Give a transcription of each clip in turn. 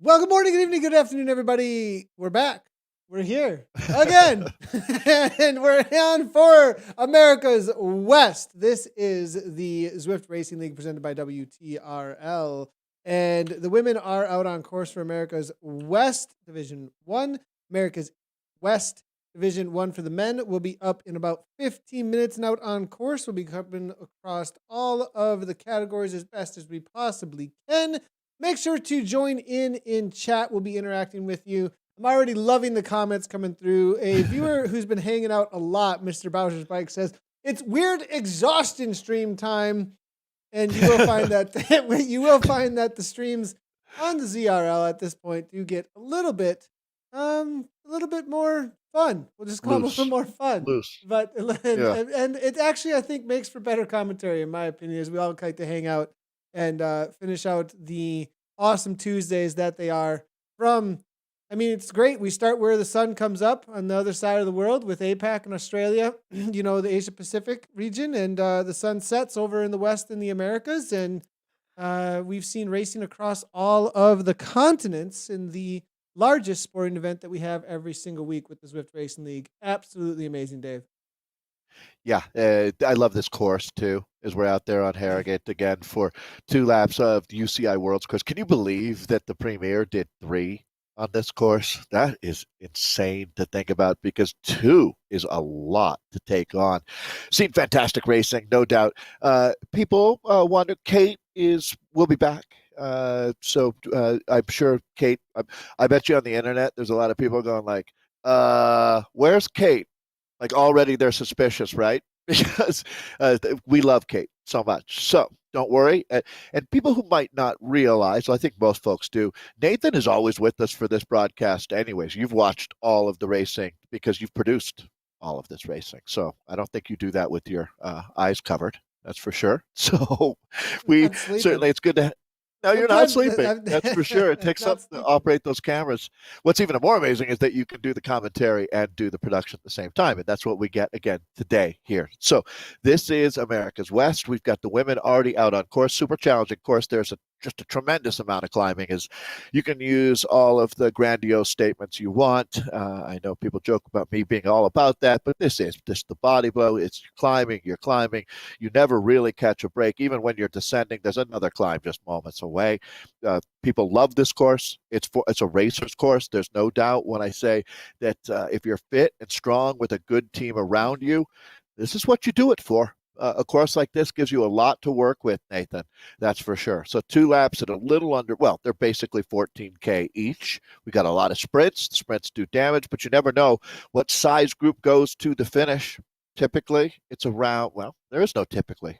Well, good morning, good evening, good afternoon, everybody. We're back. We're here again. And we're on for America's West. This is the Zwift Racing League presented by WTRL. And the women are out on course for America's West Division 1. America's West Division 1 for the men will be up in about 15 minutes and out on course. We'll be covering across all of the categories as best as we possibly can. Make sure to join in chat. We'll be interacting with you. I'm already loving the comments coming through. A viewer who's been hanging out a lot, Mr. Bowser's Bike, says, it's weird exhaustion stream time. And you will find that the streams on the ZRL at this point do get a little bit more fun. We'll just call them a little more fun. Loose. But and it actually, I think, makes for better commentary, in my opinion, as we all like to hang out and finish out the awesome Tuesdays that they are from. I mean, it's great. We start where the sun comes up on the other side of the world with APAC and Australia, the Asia Pacific region, and the sun sets over in the West in the Americas. And we've seen racing across all of the continents in the largest sporting event that we have every single week with the Zwift Racing League. Absolutely amazing, Dave. Yeah, I love this course too, as we're out there on Harrogate again for 2 laps of the UCI Worlds course. Can you believe that the Premier did 3 on this course? That is insane to think about because 2 is a lot to take on. Seen fantastic racing, no doubt. People wonder, Kate will be back. So I'm sure Kate, I bet you on the internet, there's a lot of people going like, where's Kate? Like already they're suspicious, right? Because we love Kate so much. So don't worry. And people who might not realize, I think most folks do, Nathan is always with us for this broadcast anyways. You've watched all of the racing because you've produced all of this racing. So I don't think you do that with your eyes covered. That's for sure. So it's good to No, you're not sleeping. That's for sure. It takes up to operate those cameras. What's even more amazing is that you can do the commentary and do the production at the same time. And that's what we get again today here. So this is America's West. We've got the women already out on course. Super challenging course. There's just a tremendous amount of climbing. As you can use all of the grandiose statements you want. I know people joke about me being all about that, but this is just the body blow. It's you're climbing. You never really catch a break. Even when you're descending, there's another climb just moments away. People love this course. It's a racer's course. There's no doubt when I say that if you're fit and strong with a good team around you, this is what you do it for. A course like this gives you a lot to work with, Nathan. That's for sure. So 2 laps at a little under, well, they're basically 14K each. We got a lot of sprints. The sprints do damage, but you never know what size group goes to the finish. Typically, it's around, well, there is no typically.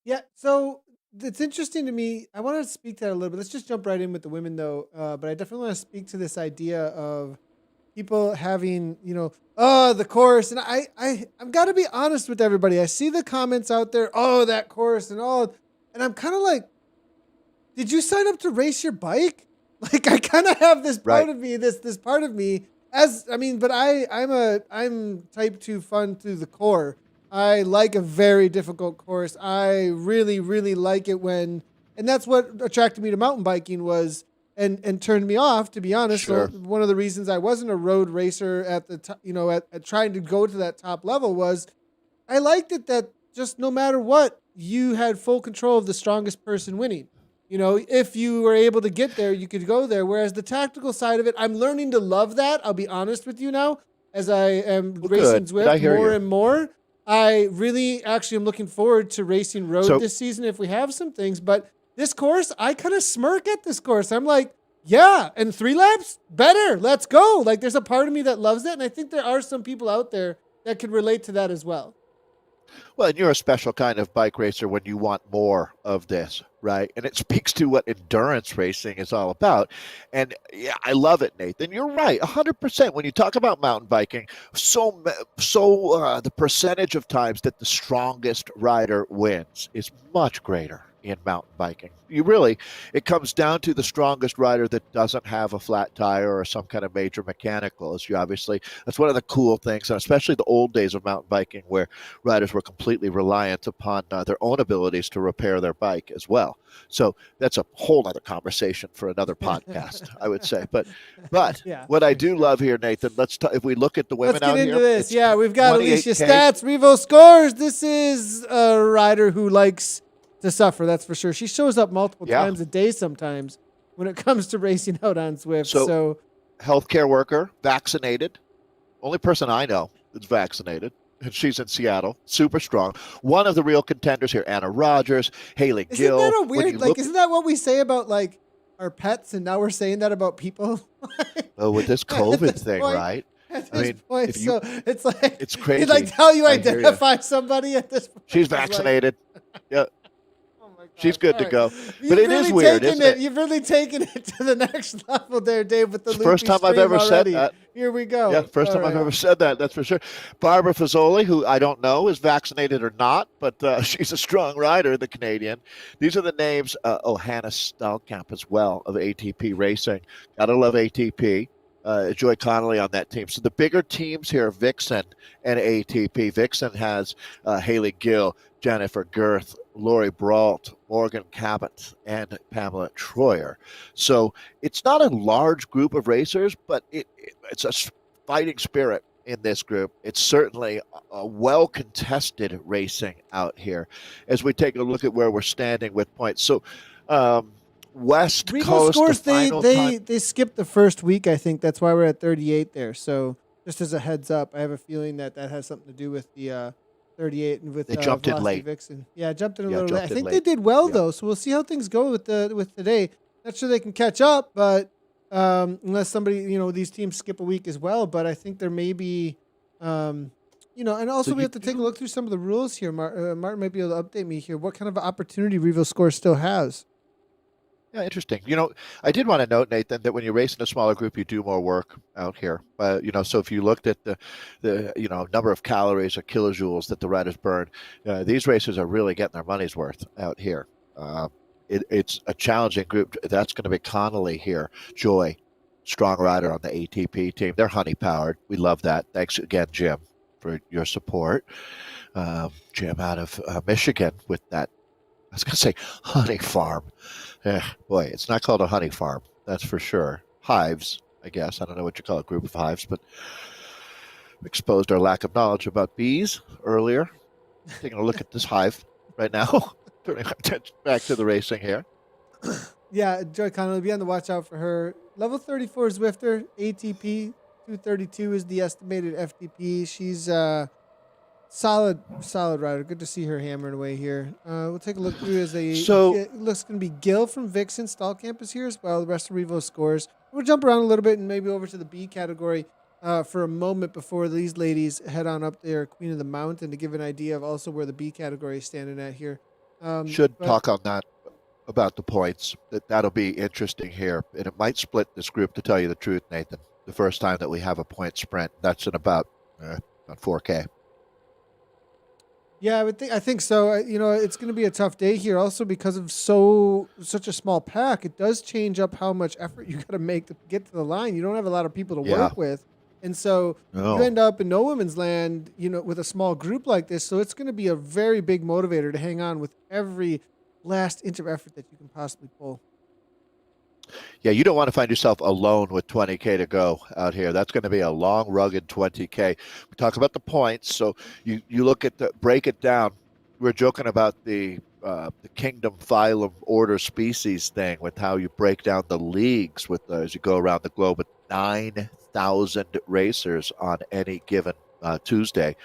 Yeah, so it's interesting to me. I want to speak to that a little bit. Let's just jump right in with the women, though. But I definitely want to speak to this idea of people having, the course. And I've got to be honest with everybody. I see the comments out there, that course and all. And I'm kind of like, did you sign up to race your bike? Like, I kind of have this part of me, this part of me but I'm type 2 fun to the core. I like a very difficult course. I really, really like it and that's what attracted me to mountain biking was, and turned me off, to be honest. Sure. So one of the reasons I wasn't a road racer at the at trying to go to that top level was I liked it that just no matter what, you had full control of the strongest person winning. If you were able to get there, you could go there. Whereas the tactical side of it, I'm learning to love that. I'll be honest with you now, as I am racing Zwift more and more. I really actually am looking forward to racing road this season if we have some things. But this course, I kind of smirk at this course. I'm like, yeah, and 3 laps? Better. Let's go. Like, there's a part of me that loves it. And I think there are some people out there that can relate to that as well. Well, and you're a special kind of bike racer when you want more of this, right? And it speaks to what endurance racing is all about. And yeah, I love it, Nathan. You're right, 100%. When you talk about mountain biking, the percentage of times that the strongest rider wins is much greater. in mountain biking. It comes down to the strongest rider that doesn't have a flat tire or some kind of major mechanical. That's one of the cool things, and especially the old days of mountain biking where riders were completely reliant upon their own abilities to repair their bike as well. So that's a whole other conversation for another podcast, I would say. But Yeah, what I for do sure. love here, Nathan, if we look at the Let's women get out into here, this. it's Yeah, we've got Alicia 28K. Stats, Revo scores. This is a rider who likes to suffer, that's for sure. She shows up multiple Yeah. times a day sometimes when it comes to racing out on Zwift. So healthcare worker, vaccinated. Only person I know that's vaccinated. And she's in Seattle, super strong. One of the real contenders here, Anna Rogers, Haley isn't Gill. that a weird, isn't that what we say about like our pets, and now we're saying that about people? With this COVID thing, point, right? At this point, so it's like it's crazy. Like how you identify somebody at this point. She's vaccinated. Yeah. Oh my God. She's good to go. You've But it really is weird, taken isn't it? You've really taken it to the next level there, Dave, with the It's the first time I've stream ever said already. that. Here we go. Yeah, first time I've ever said that, that's for sure. Barbara Fazoli, who I don't know is vaccinated or not, but she's a strong rider, the Canadian. These are the names. Hannah Stallkamp as well of ATP Racing. Gotta love ATP. Joy Connolly on that team. So the bigger teams here, Vixen and ATP. Vixen has Haley Gill, Jennifer Girth, Lori Brault, Morgan Cabot, and Pamela Troyer. So it's not a large group of racers, but it's a fighting spirit in this group. It's certainly a well-contested racing out here as we take a look at where we're standing with points. So West Revo Coast scores, they they skipped the first week, I think. That's why we're at 38 there. So just as a heads up, I have a feeling that has something to do with the 38 and with they jumped in Velocity late. Vixen. Yeah, jumped in a little late. I think late. they did well though, so we'll see how things go with today. Not sure they can catch up, but unless somebody, these teams skip a week as well. But I think there may be, and also we have to take a look through some of the rules here. Martin might be able to update me here. What kind of opportunity Revo Score still has? Yeah, interesting. I did want to note, Nathan, that when you race in a smaller group, you do more work out here. So if you looked at the number of calories or kilojoules that the riders burn, these racers are really getting their money's worth out here. It's a challenging group. That's going to be Connolly here. Joy, strong rider on the ATP team. They're honey powered. We love that. Thanks again, Jim, for your support. Jim out of Michigan with that. I was going to say honey farm. Boy, it's not called a honey farm. That's for sure. Hives, I guess. I don't know what you call a group of hives, but we exposed our lack of knowledge about bees earlier. Taking a look at this hive right now. Turning our attention back to the racing here. Yeah, Joy Connolly, be on the watch out for her. Level 34 Zwifter, ATP, 232 is the estimated FTP. She's solid rider. Good to see her hammering away here. We'll take a look through it looks going to be Gil from Vixen. Stallkamp is here as well. The rest of Revo scores. We'll jump around a little bit and maybe over to the B category for a moment before these ladies head on up there, Queen of the Mountain, to give an idea of also where the B category is standing at here. Talk on that about the points. That'll be interesting here, and it might split this group, to tell you the truth, Nathan. The first time that we have a point sprint, that's in about 4K. Yeah, I think so. It's going to be a tough day here, also because of such a small pack. It does change up how much effort you got to make to get to the line. You don't have a lot of people to work with, and so you end up in no women's land, with a small group like this. So it's going to be a very big motivator to hang on with every last inch of effort that you can possibly pull. Yeah, you don't want to find yourself alone with 20K to go out here. That's going to be a long, rugged 20K. We talk about the points, so you look at break it down. We were joking about the kingdom, phylum, order, species thing with how you break down the leagues as you go around the globe with 9,000 racers on any given Tuesday.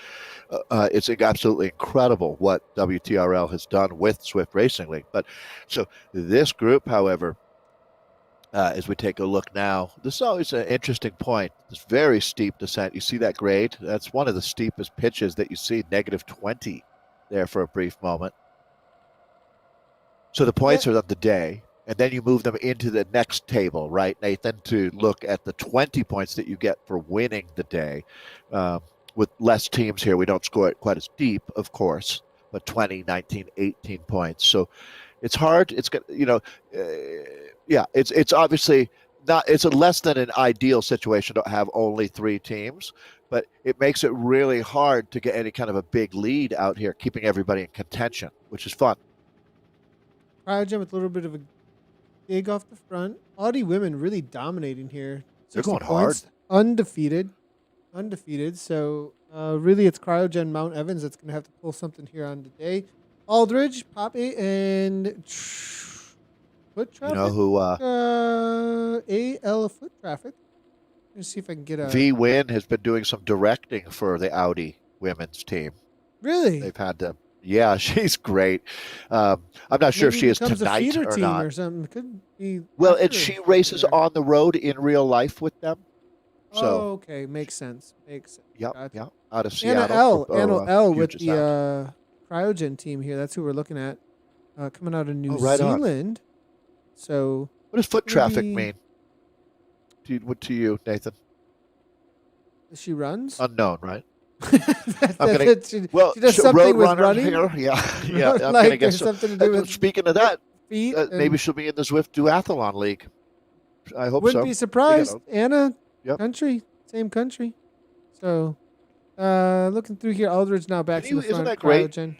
It's absolutely incredible what WTRL has done with Zwift Racing League. But so this group, however, as we take a look now, this is always an interesting point. This very steep descent. You see that grade? That's one of the steepest pitches that you see, -20 there for a brief moment. So the points are of the day, and then you move them into the next table, right, Nathan, to look at the 20 points that you get for winning the day. With less teams here, we don't score it quite as deep, of course, but 20, 19, 18 points. So It's hard. It's got yeah. It's obviously not. It's a less than an ideal situation to have only three teams, but it makes it really hard to get any kind of a big lead out here, keeping everybody in contention, which is fun. Cryogen with a little bit of a dig off the front. Audi women really dominating here. They're 60 going points, hard. undefeated. So really, it's Cryogen Mount Evans that's going to have to pull something here on today. Aldridge, Poppy, and foot You traffic. know who? AL foot traffic. Let's see if I can get a. V Win has been doing some directing for the Audi women's team. Really? They've had to. Yeah, she's great. I'm not sure if she is becomes a tonight feeder or team not. or something. It could be. Well, after and she or races there. on the road in real life with them. Oh, So, okay, makes sense. Makes sense. yep, Gotcha. yep, out of Anna Seattle. L with Puget the Sound. Cryogen team here. That's who we're looking at. Coming out of New Right on. Zealand. So What does foot gonna traffic be- mean? To you, Nathan? she runs. Unknown, right? That's I'm gonna- it. She does so something with Roadrunner running. here. Yeah, yeah. I'm gonna like guess. there's something to do with Speaking of that, feet. maybe and she'll be in the Zwift Duathlon League. I hope wouldn't so. be surprised. know. Anna, Yep. country, same country. So, looking through here, Aldridge now back to the Isn't front. that great? Cryogen.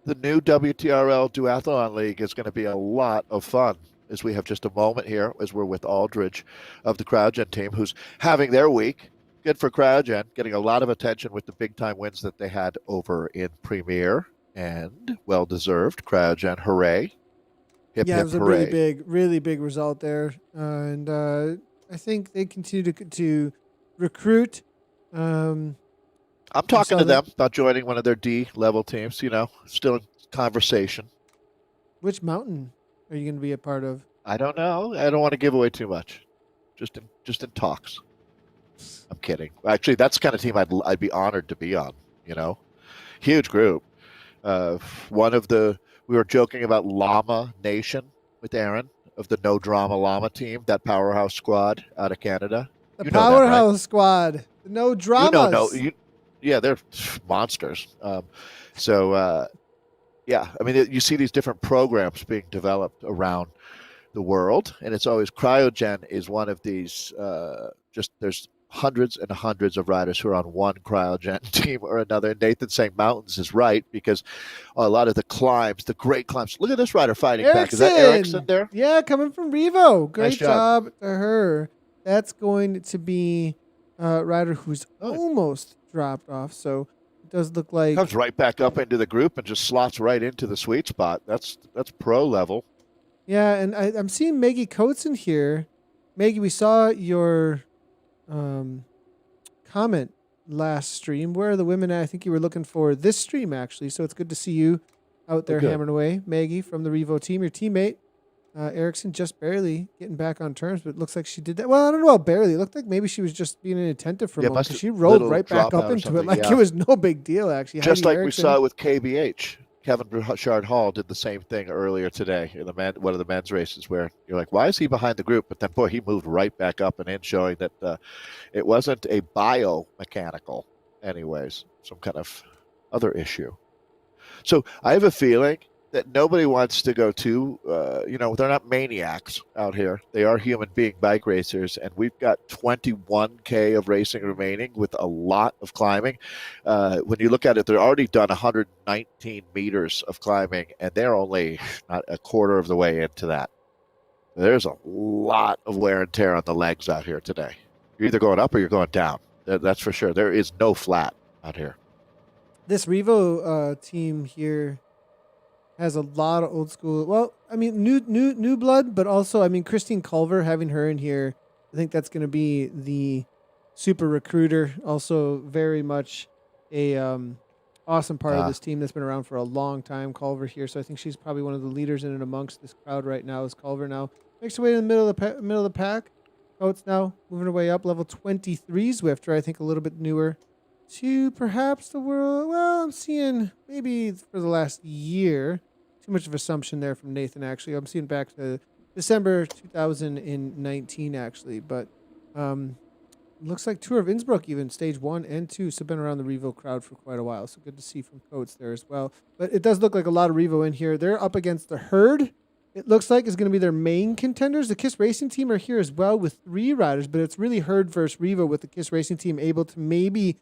The new WTRL Duathlon League is going to be a lot of fun. As we have just a moment here, as we're with Aldridge of the Cryogen team, who's having their week. Good for Cryogen, getting a lot of attention with the big time wins that they had over in Premier, and well deserved. Cryogen, hooray! Hip Yeah, hip it was a hooray! really big result there, and I think they continue to recruit. I'm talking to them about joining one of their D level teams. Still in conversation. Which mountain are you going to be a part of? I don't know. I don't want to give away too much. Just in talks. I'm kidding. Actually, that's the kind of team I'd be honored to be on. Huge group. We were joking about Llama Nation with Aaron of the No Drama Llama team, that powerhouse squad out of Canada. The You know them, right? Powerhouse Squad. No dramas. Yeah, they're monsters. Yeah, I mean, you see these different programs being developed around the world, and it's always Cryogen is one of these. There's hundreds and hundreds of riders who are on one Cryogen team or another. And Nathan saying mountains is right, because a lot of the climbs, the great climbs. Look at this rider fighting back. Is that Erickson there? Yeah, coming from Revo. Great Nice job. job to her. That's going to be a rider who's almost dropped off. So it does look like Comes right back up into the group and just slots right into the sweet spot. That's pro level. Yeah, and I'm seeing Maggie Coates in here. Maggie, we saw your comment last stream. Where are the women at? I think you were looking for this stream, actually. So it's good to see you out there hammering away. Maggie from the Revo team, your teammate. Erickson just barely getting back on terms, but it looks like she did that. Well, I don't know about barely. It looked like maybe she was just being inattentive for a moment, because she rolled right back up into it like it was no big deal, actually. Just Heidi like Erickson. we saw with KBH. Kevin Bouchard Hall did the same thing earlier today in one of the men's races, where you're like, why is he behind the group? But then, boy, he moved right back up and in, showing that it wasn't a biomechanical, anyways, some kind of other issue. So I have a feeling that nobody wants to go to, they're not maniacs out here. They are human being bike racers, and we've got 21K of racing remaining with a lot of climbing. When you look at it, they're already done 119 meters of climbing, and they're only not a quarter of the way into that. There's a lot of wear and tear on the legs out here today. You're either going up or you're going down. That's for sure. There is no flat out here. This Revo team here has a lot of old school. Well, I mean, new blood, but also, I mean, Christine Culver, having her in here, I think that's going to be the super recruiter. Also, very much a awesome part of this team that's been around for a long time. Culver here, so I think she's probably one of the leaders in and amongst this crowd right now. Is Culver now makes her way in the middle of the pack. Coates now moving her way up, level 23 Zwifter. I think a little bit newer to perhaps the world. Well, I'm seeing maybe for the last year. Too much of assumption there from Nathan, actually. I'm seeing back to December 2019, actually. But looks like Tour of Innsbruck, even stage 1 and 2. So been around the Revo crowd for quite a while. So good to see from Coates there as well. But it does look like a lot of Revo in here. They're up against the Herd. It looks like is going to be their main contenders. The KISS Racing team are here as well with 3 riders, but it's really Herd versus Revo with the KISS Racing team able to maybe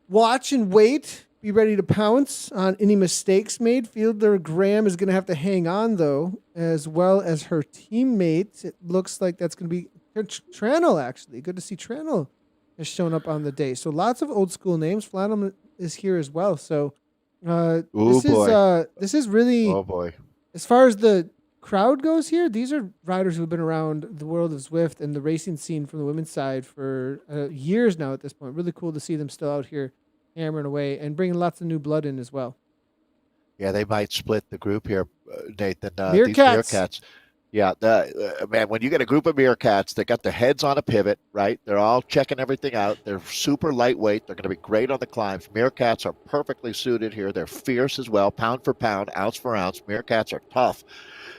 watch and wait, be ready to pounce on any mistakes made. Fielder Graham is going to have to hang on, though, as well as her teammates. It looks like that's going to be Tranel, actually. Good to see Tranel has shown up on the day. So lots of old school names. Flannel is here as well. So this is really, Oh, boy. as far as the crowd goes here, these are riders who have been around the world of Zwift and the racing scene from the women's side for years now at this point. Really cool to see them still out here hammering away and bringing lots of new blood in as well. Yeah, they might split the group here, Nathan. Meerkats. These Meerkats. Yeah, man, when you get a group of Meerkats, they got their heads on a pivot, right? They're all checking everything out. They're super lightweight. They're going to be great on the climbs. Meerkats are perfectly suited here. They're fierce as well, pound for pound, ounce for ounce. Meerkats are tough.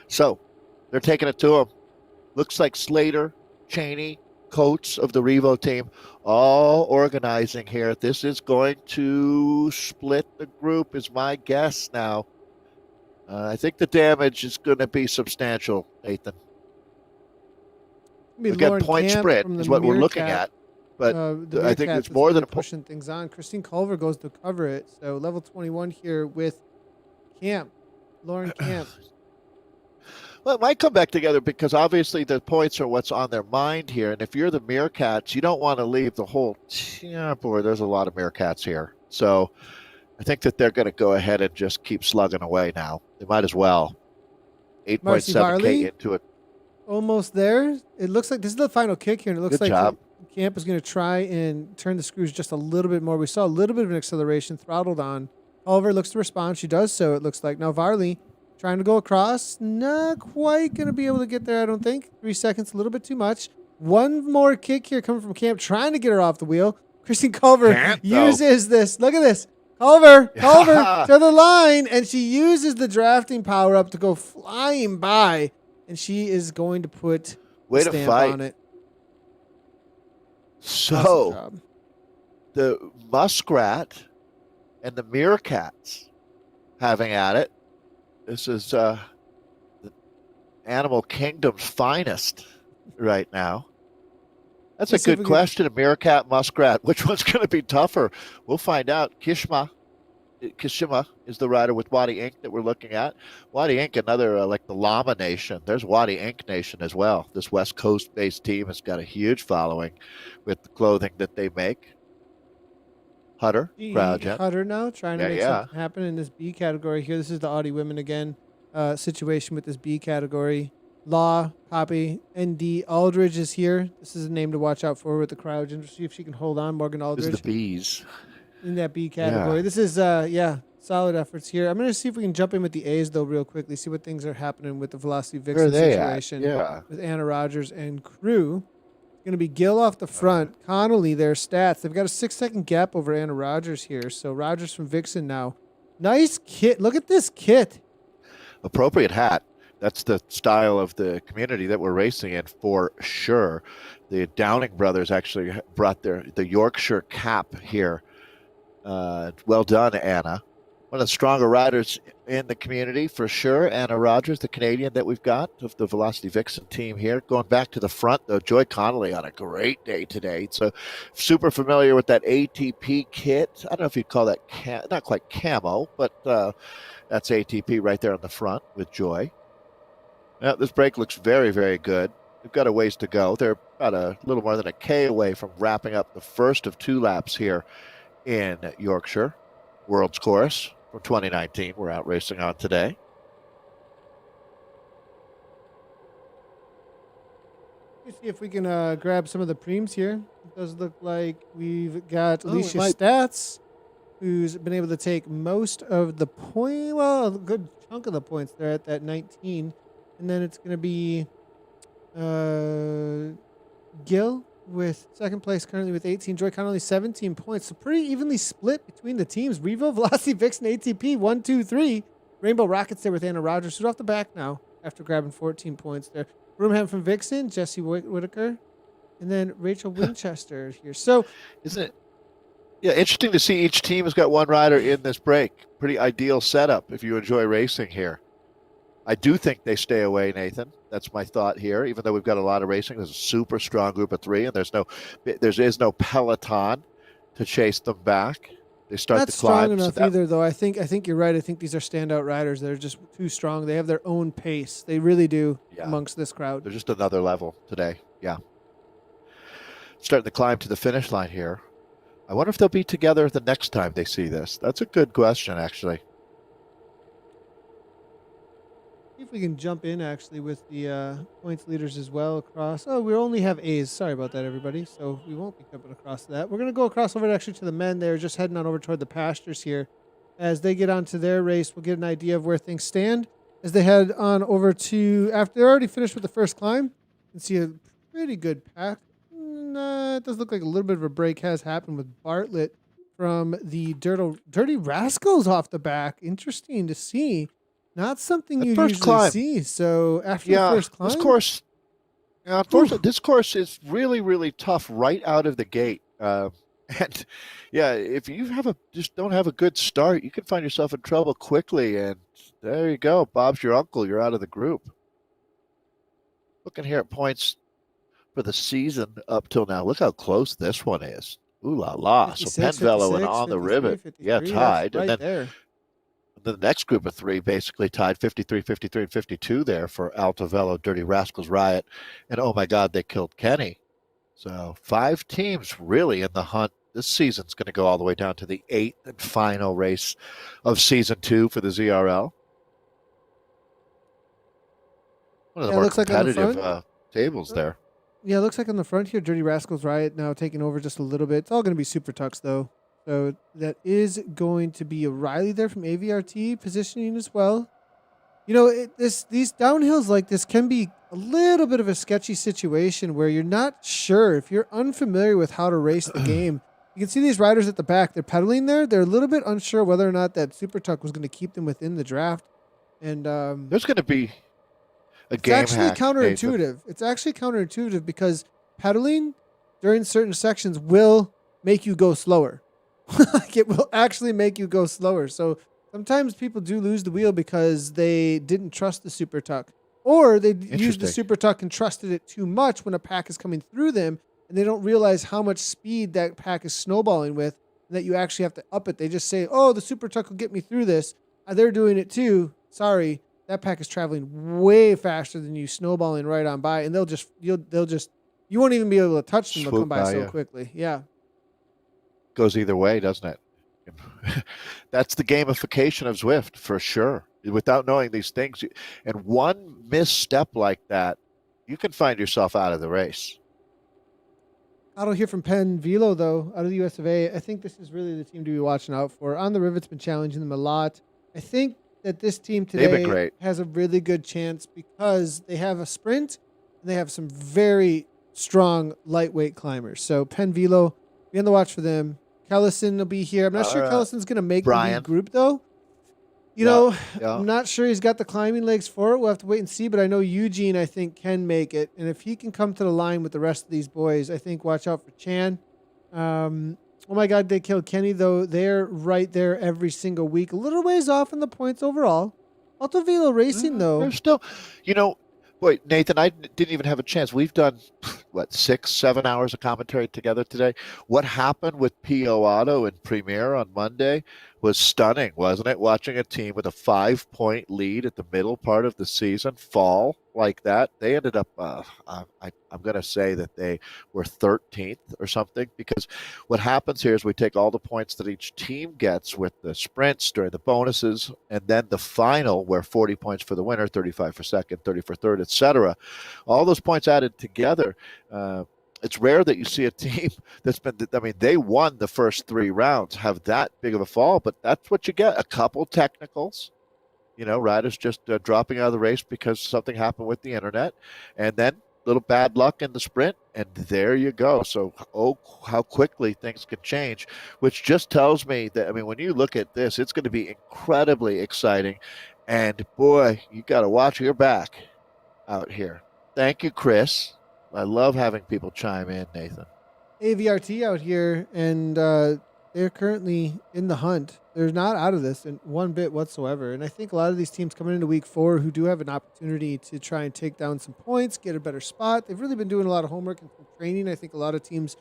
So they're taking it to them. Looks like Slater, Cheney, Coates of the Revo team, all organizing here. This is going to split the group, is my guess now. I think the damage is going to be substantial, Nathan. Again, point spread is what we're looking at. But I think it's more than pushing things on. Christine Culver goes to cover it. So level 21 here with Camp, Lauren Camp. Well, it might come back together because obviously the points are what's on their mind here. And if you're the Meerkats, you don't want to leave the whole, boy, there's a lot of Meerkats here. So I think that they're going to go ahead and just keep slugging away now. They might as well. 8.7K into it. Almost there. It looks like this is the final kick here. And it looks Good like job. Camp is going to try and turn the screws just a little bit more. We saw a little bit of an acceleration throttled on. Culver looks to respond. She does so, it looks like. Now Varley trying to go across. Not quite going to be able to get there, I don't think. 3 seconds, a little bit too much. One more kick here coming from Camp, trying to get her off the wheel. Christine Culver uses this. Look at this. Culver to the line, and she uses the drafting power up to go flying by, and she is going to put a stamp on it. So awesome. The Muskrat and the Meerkats having at it. This is the animal kingdom's finest right now. That's a good question. A Meerkat, Muskrat. Which one's going to be tougher? We'll find out. Kishima is the rider with Wadi Inc. that we're looking at. Wadi Inc., another like the Llama Nation. There's Wadi Inc. Nation as well. This West Coast-based team has got a huge following with the clothing that they make. Hutter, CrowdGen. Hutter now trying to make something happen in this B category here. This is the Audi Women again situation with this B category. Law, Poppy, ND. Aldridge is here. This is a name to watch out for with the CrowdGen. See if she can hold on. Morgan Aldridge. This is the Bees. In that B category. Yeah. This is, solid efforts here. I'm going to see if we can jump in with the A's, though, real quickly. See what things are happening with the Velocity Vixen situation with Anna Rogers and crew. It's going to be Gill off the front. Connolly, their stats. They've got a 6-second gap over Anna Rogers here. So Rogers from Vixen now. Nice kit. Look at this kit. Appropriate hat. That's the style of the community that we're racing in for sure. The Downing brothers actually brought the Yorkshire cap here. Well done, Anna. One of the stronger riders in the community for sure. Anna Rogers, the Canadian that we've got of the Velocity Vixen team here. Going back to the front, though, Joy Connolly on a great day today. So super familiar with that ATP kit. I don't know if you'd call that not quite camo, but that's ATP right there on the front with Joy. Now, this break looks very, very good. They've got a ways to go. They're about a little more than a K away from wrapping up the first of 2 laps here in Yorkshire. World's Course from 2019 we're out racing on today. Let's see if we can grab some of the preems here. It does look like we've got Alicia Stats, who's been able to take most of the point, well, a good chunk of the points there at that 19. And then it's going to be Gill with second place currently with 18. Joy Connolly 17 points. So pretty evenly split between the teams. Revo, Velocity, Vixen, ATP, 1, 2, 3. Rainbow Rockets there with Anna Rogers. Who's off the back now after grabbing 14 points there. Broomham from Vixen, Jesse Whitaker. and then Rachel Winchester here. So Isn't it? Yeah, interesting to see each team has got one rider in this break. Pretty ideal setup if you enjoy racing here. I do think they stay away, Nathan. That's my thought here. Even though we've got a lot of racing, there's a super strong group of three, and there is no peloton to chase them back. They start not the strong climb. enough either, though. I think you're right. I think these are standout riders. They're just too strong. They have their own pace. They really do Yeah, amongst this crowd. they're just another level today. Yeah, starting the climb to the finish line here. I wonder if they'll be together the next time they see this. That's a good question, actually. See if we can jump in actually with the points leaders as well across. Oh, we only have A's. Sorry about that, everybody. So we won't be jumping across that. We're gonna go across over actually to the men. They're just heading on over toward the pastures here. As they get onto their race, we'll get an idea of where things stand as they head on over to after they're already finished with the first climb. You can see a pretty good pack. It does look like a little bit of a break has happened with Bartlett from the Dirty Rascals off the back. Interesting to see. Not something That you first usually climb. see. So after Yeah, the first climb, this course. Yeah, unfortunately, this course is really, really tough right out of the gate. And yeah, if you just don't have a good start, you can find yourself in trouble quickly. And there you go, Bob's your uncle. You're out of the group. Looking here at points for the season up till now. Look how close this one is. Ooh la la! So 56, Penvello and 56, on the 53, rivet, yeah, 53. That's tied, and right then there. the next group of three basically tied 53, 53, and 52 there for Altavello, Dirty Rascals, Riot, and oh my God, they killed Kenny. So 5 teams really in the hunt. This season's going to go all the way down to the 8th and final race of season 2 for the ZRL. One of the Yeah, it more looks like on the competitive front. tables there. Yeah, it looks like on the front here, Dirty Rascals Riot now taking over just a little bit. It's all going to be Super Tux though. So that is going to be a Riley there from AVRT positioning as well. You know, these downhills like this can be a little bit of a sketchy situation where you're not sure if you're unfamiliar with how to race the game. You can see these riders at the back; they're pedaling there. They're a little bit unsure whether or not that Super Tuck was going to keep them within the draft. And There's going to be a it's game actually hack, Nathan. counterintuitive. It's actually counterintuitive because pedaling during certain sections will make you go slower. Like it will actually make you go slower. So sometimes people do lose the wheel because they didn't trust the super tuck, or they used the Interesting. super tuck and trusted it too much when a pack is coming through them, and they don't realize how much speed that pack is snowballing with, and that you actually have to up it. They just say, "Oh, the super tuck will get me through this." They're doing it too. Sorry, that pack is traveling way faster than you, snowballing right on by, and you won't even be able to touch them. They'll come Swoop by by so you. quickly. Yeah. Goes either way, doesn't it? That's the gamification of Zwift for sure. Without knowing these things, and one misstep like that, you can find yourself out of the race. Otto here from Penn Velo, though, out of the US of A. I think this is really the team to be watching out for. On the Rivet's been challenging them a lot. I think that this team They've been today great. has a really good chance because they have a sprint and they have some very strong lightweight climbers. So Penn Velo, be on the watch for them. Kellison will be here. I'm not sure Kellison's going to make the Brian. lead group, though. You Yeah, know, yeah. I'm not sure he's got the climbing legs for it. We'll have to wait and see. But I know Eugene, I think, can make it. And if he can come to the line with the rest of these boys, I think watch out for Chan. Oh my God, they killed Kenny, though. They're right there every single week. A little ways off in the points overall. Autovelo Racing, though. They're still, boy, Nathan, I didn't even have a chance. We've done, what, 6, 7 hours of commentary together today. What happened with PO Auto and Premier on Monday was stunning, wasn't it? Watching a team with a 5-point lead at the middle part of the season fall like that. They ended up, I'm going to say that they were 13th or something, because what happens here is we take all the points that each team gets with the sprints during the bonuses, and then the final where 40 points for the winner, 35 for second, 30 for third, etc. All those points added together. It's rare that you see a team that's been, they won the first 3 rounds, have that big of a fall, but that's what you get. A couple technicals, riders just dropping out of the race because something happened with the internet, and then little bad luck in the sprint, and there you go. So, how quickly things can change, which just tells me that, when you look at this, it's going to be incredibly exciting. And boy, you got to watch your back out here. Thank you, Chris. I love having people chime in, Nathan. AVRT out here, and they're currently in the hunt. They're not out of this in one bit whatsoever. And I think a lot of these teams coming into week 4 who do have an opportunity to try and take down some points, get a better spot. They've really been doing a lot of homework and some training. I think a lot of teams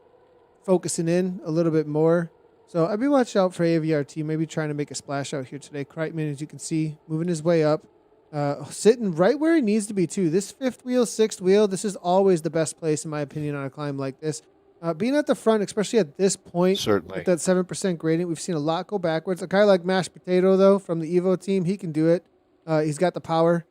focusing in a little bit more. So I'd be watching out for AVRT, maybe trying to make a splash out here today. Kreitman, as you can see, moving his way up, sitting right where he needs to be too. This fifth wheel, sixth wheel, this is always the best place in my opinion on a climb like this. Being at the front, especially at this point, Certainly. with that 7% gradient, we've seen a lot go backwards. A guy like Mashed Potato, though, from the Evo team, he can do it. He's got the power.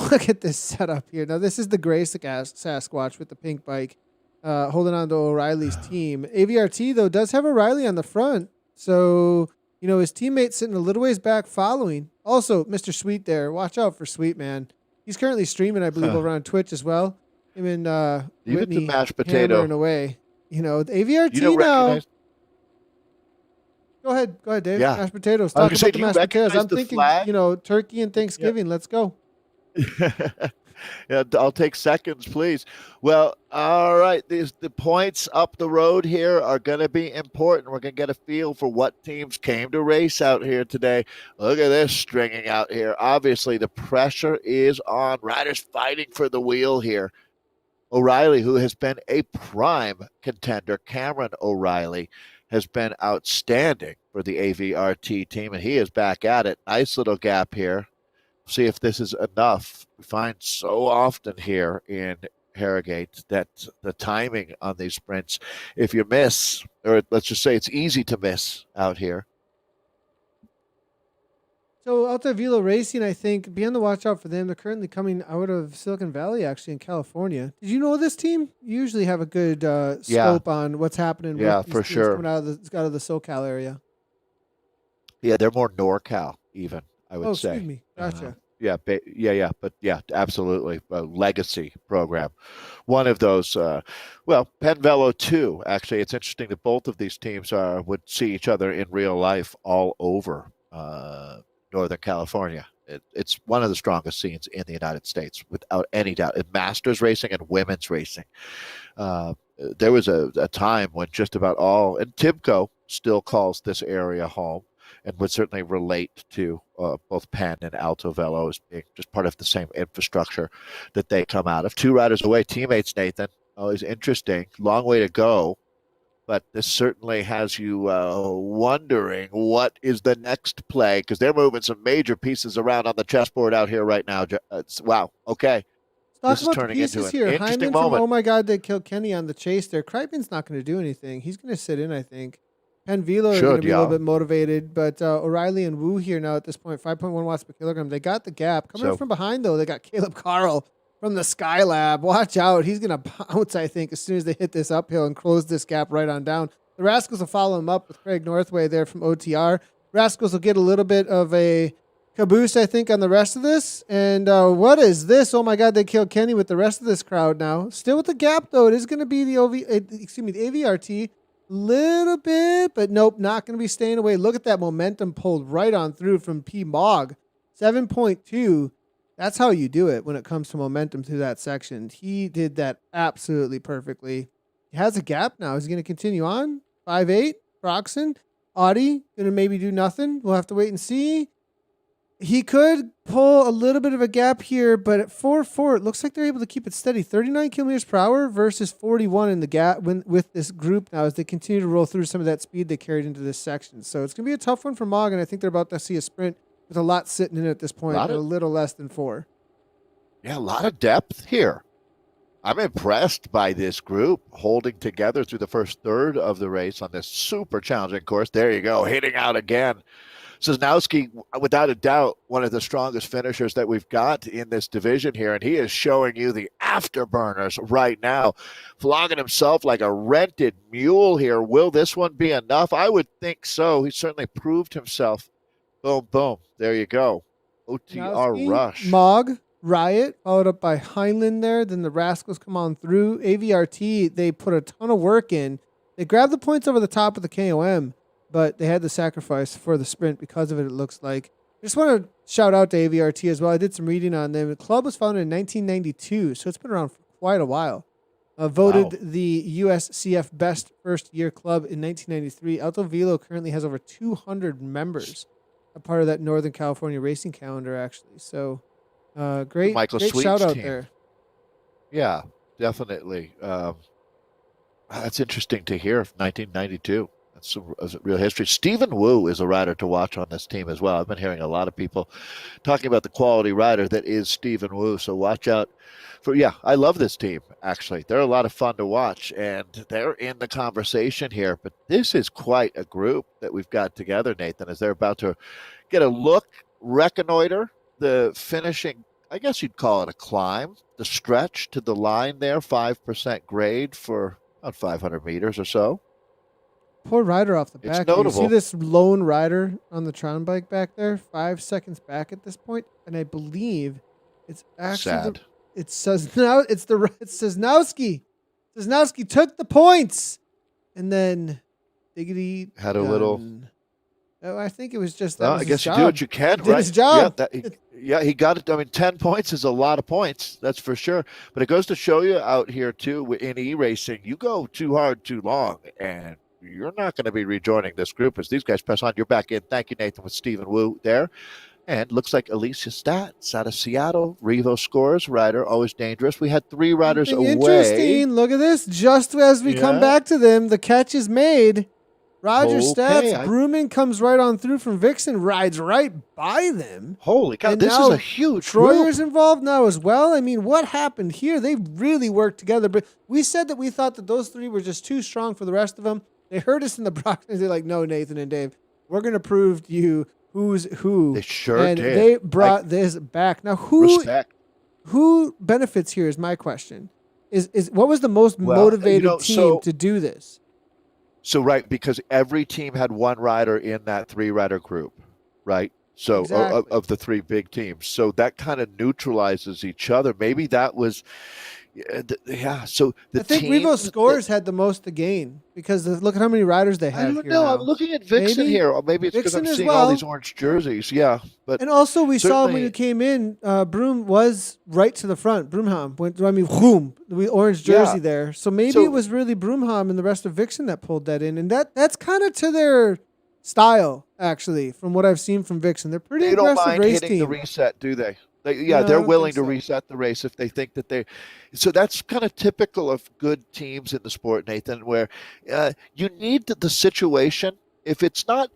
Look at this setup here. Now, this is the gray Sasquatch with the pink bike holding on to O'Reilly's team. AVRT, though, does have O'Reilly on the front. So, his teammate's sitting a little ways back following. Also, Mr. Sweet there. Watch out for Sweet, man. He's currently streaming, I believe, over on Twitch as well. Him and Even Whitney the Mashed Potato. hammering away. The AVRT You don't now. recognize. Go ahead, Dave. Yeah. Mashed potatoes. I was Talk gonna say, about do the you mashed potatoes. recognize I'm the thinking, flag? turkey and Thanksgiving. Let's go. Yeah, I'll take seconds, please. Well, all right. The points up the road here are going to be important. We're going to get a feel for what teams came to race out here today. Look at this stringing out here. Obviously, the pressure is on. Riders fighting for the wheel here. O'Reilly, who has been a prime contender, Cameron O'Reilly, has been outstanding for the AVRT team, and he is back at it. Nice little gap here. See if this is enough. We find so often here in Harrogate that the timing on these sprints, if you miss, or let's just say it's easy to miss out here. So Alta Velo Racing, I think, be on the watch out for them. They're currently coming out of Silicon Valley, actually, in California. Did you know this team? You usually have a good scope on what's happening. Yeah, with these for teams sure. Coming out of the SoCal area. Yeah, they're more NorCal even, I would say. Excuse me. Gotcha. But absolutely. A legacy program. One of those, Penn Velo too. Actually, it's interesting that both of these teams would see each other in real life all over Northern California. It's one of the strongest scenes in the United States, without any doubt. In masters racing and women's racing. There was a time when just about all, and Tibco still calls this area home, and would certainly relate to both Penn and Alto Velo as being just part of the same infrastructure that they come out of. 2 riders away, teammates, Nathan. Always interesting. Long way to go. But this certainly has you wondering what is the next play, because they're moving some major pieces around on the chessboard out here right now. Wow. Okay. Talk This is about the turning into pieces an here. interesting Hyman from moment. Oh My God, They Killed Kenny on the chase there. Kreitman's not going to do anything. He's going to sit in, I think. Penn Velo are going to be a little bit motivated, but O'Reilly and Wu here now at this point, 5.1 watts per kilogram. They got the gap. Coming up from behind, though, they got Caleb Carl from the Skylab. Watch out. He's going to bounce, I think, as soon as they hit this uphill and close this gap right on down. The Rascals will follow him up with Craig Northway there from OTR. Rascals will get a little bit of a caboose, I think, on the rest of this. And what is this? Oh, my God, They Killed Kenny with the rest of this crowd now. Still with the gap, though. It is going to be the AVRT. Little bit, but nope, not going to be staying away. Look at that momentum pulled right on through from P. Mog. 7.2. That's how you do it when it comes to momentum through that section. He did that absolutely perfectly. He has a gap now. Is he going to continue on? 5.8. Broxton. Audi going to maybe do nothing. We'll have to wait and see. He could pull a little bit of a gap here, but at 4.4, it looks like they're able to keep it steady. 39 kilometers per hour versus 41 in the gap with this group now as they continue to roll through some of that speed they carried into this section. So it's going to be a tough one for Mog, and I think they're about to see a sprint with a lot sitting in it at this point, at a little less than 4. Yeah, a lot of depth here. I'm impressed by this group holding together through the first third of the race on this super challenging course. There you go, hitting out again. Cisnowski, without a doubt, one of the strongest finishers that we've got in this division here, and he is showing you the afterburners right now, flogging himself like a rented mule here. Will this one be enough? I would think so. He certainly proved himself. Boom, boom. There you go. OTR Rush. Mog, Riot, followed up by Heinlein there. Then the Rascals come on through. AVRT, they put a ton of work in. They grabbed the points over the top of the KOM, but they had to sacrifice for the sprint because of it looks like. I just want to shout out to AVRT as well. I did some reading on them. The club was founded in 1992, so it's been around for quite a while. Voted Wow. the USCF Best First Year Club in 1993. Alto Velo currently has over 200 members, a part of that Northern California racing calendar, actually. So, great Michael shout Sweet's out team. there. Yeah, definitely. That's interesting to hear. 1992. That's a real history. Stephen Wu is a rider to watch on this team as well. I've been hearing a lot of people talking about the quality rider that is Stephen Wu. So watch out for. Yeah, I love this team. Actually, they're a lot of fun to watch, and they're in the conversation here. But this is quite a group that we've got together, Nathan, as they're about to get a look, reconnoiter the finishing. I guess you'd call it a climb, the stretch to the line there, 5% grade for about 500 meters or so. Poor rider off the It's back. You see notable. this lone rider on the Tron bike back there, 5 seconds back at this point, and I believe it's actually Sad. it says now it's Sosnowski. Sosnowski took the points, and then diggity Had a done. little. Oh, I think it was just that. Well, Was I guess his you job. do what you can, He did right? his job. Yeah, he got it. I mean, 10 points is a lot of points, that's for sure. But it goes to show you out here, too, in e-racing, you go too hard too long, and you're not going to be rejoining this group as these guys press on. You're back in. Thank you, Nathan, with Stephen Wu there. And looks like Alicia Stats out of Seattle. Revo Scores rider, always dangerous. We had 3 riders Something away. interesting. Look at this. Just as we come back to them, the catch is made. Roger Stats, Brooman comes right on through from Vixen, rides right by them. Holy cow, this is a huge Troyer's group. involved now as well. I mean, what happened here? They really worked together. But we said that we thought that those 3 were just too strong for the rest of them. They heard us in the Brock. They're like, no, Nathan and Dave, we're going to prove to you who's who. They sure and did. They brought this back. Now, who benefits here is my question. Is what was the most motivated team to do this? So, right, because every team had 1 rider in that 3-rider group, right? So, exactly. of the 3 big teams. So that kind of neutralizes each other. Maybe that was, yeah. So I think Revo Scores had the most to gain because look at how many riders they have. I don't know. I'm looking at Vixen here. Or maybe it's because I'm seeing all these orange jerseys. Yeah, but and also we saw when you came in, Broom was right to the front. Broomham went. Vroom, the orange jersey there. So maybe it was really Broomham and the rest of Vixen that pulled that in, and that's kind of to their style actually. From what I've seen from Vixen, they're pretty aggressive race team. They don't mind hitting the reset, do they? They're willing to reset the race if they think that they. So that's kind of typical of good teams in the sport, Nathan, where you need the situation. If it's not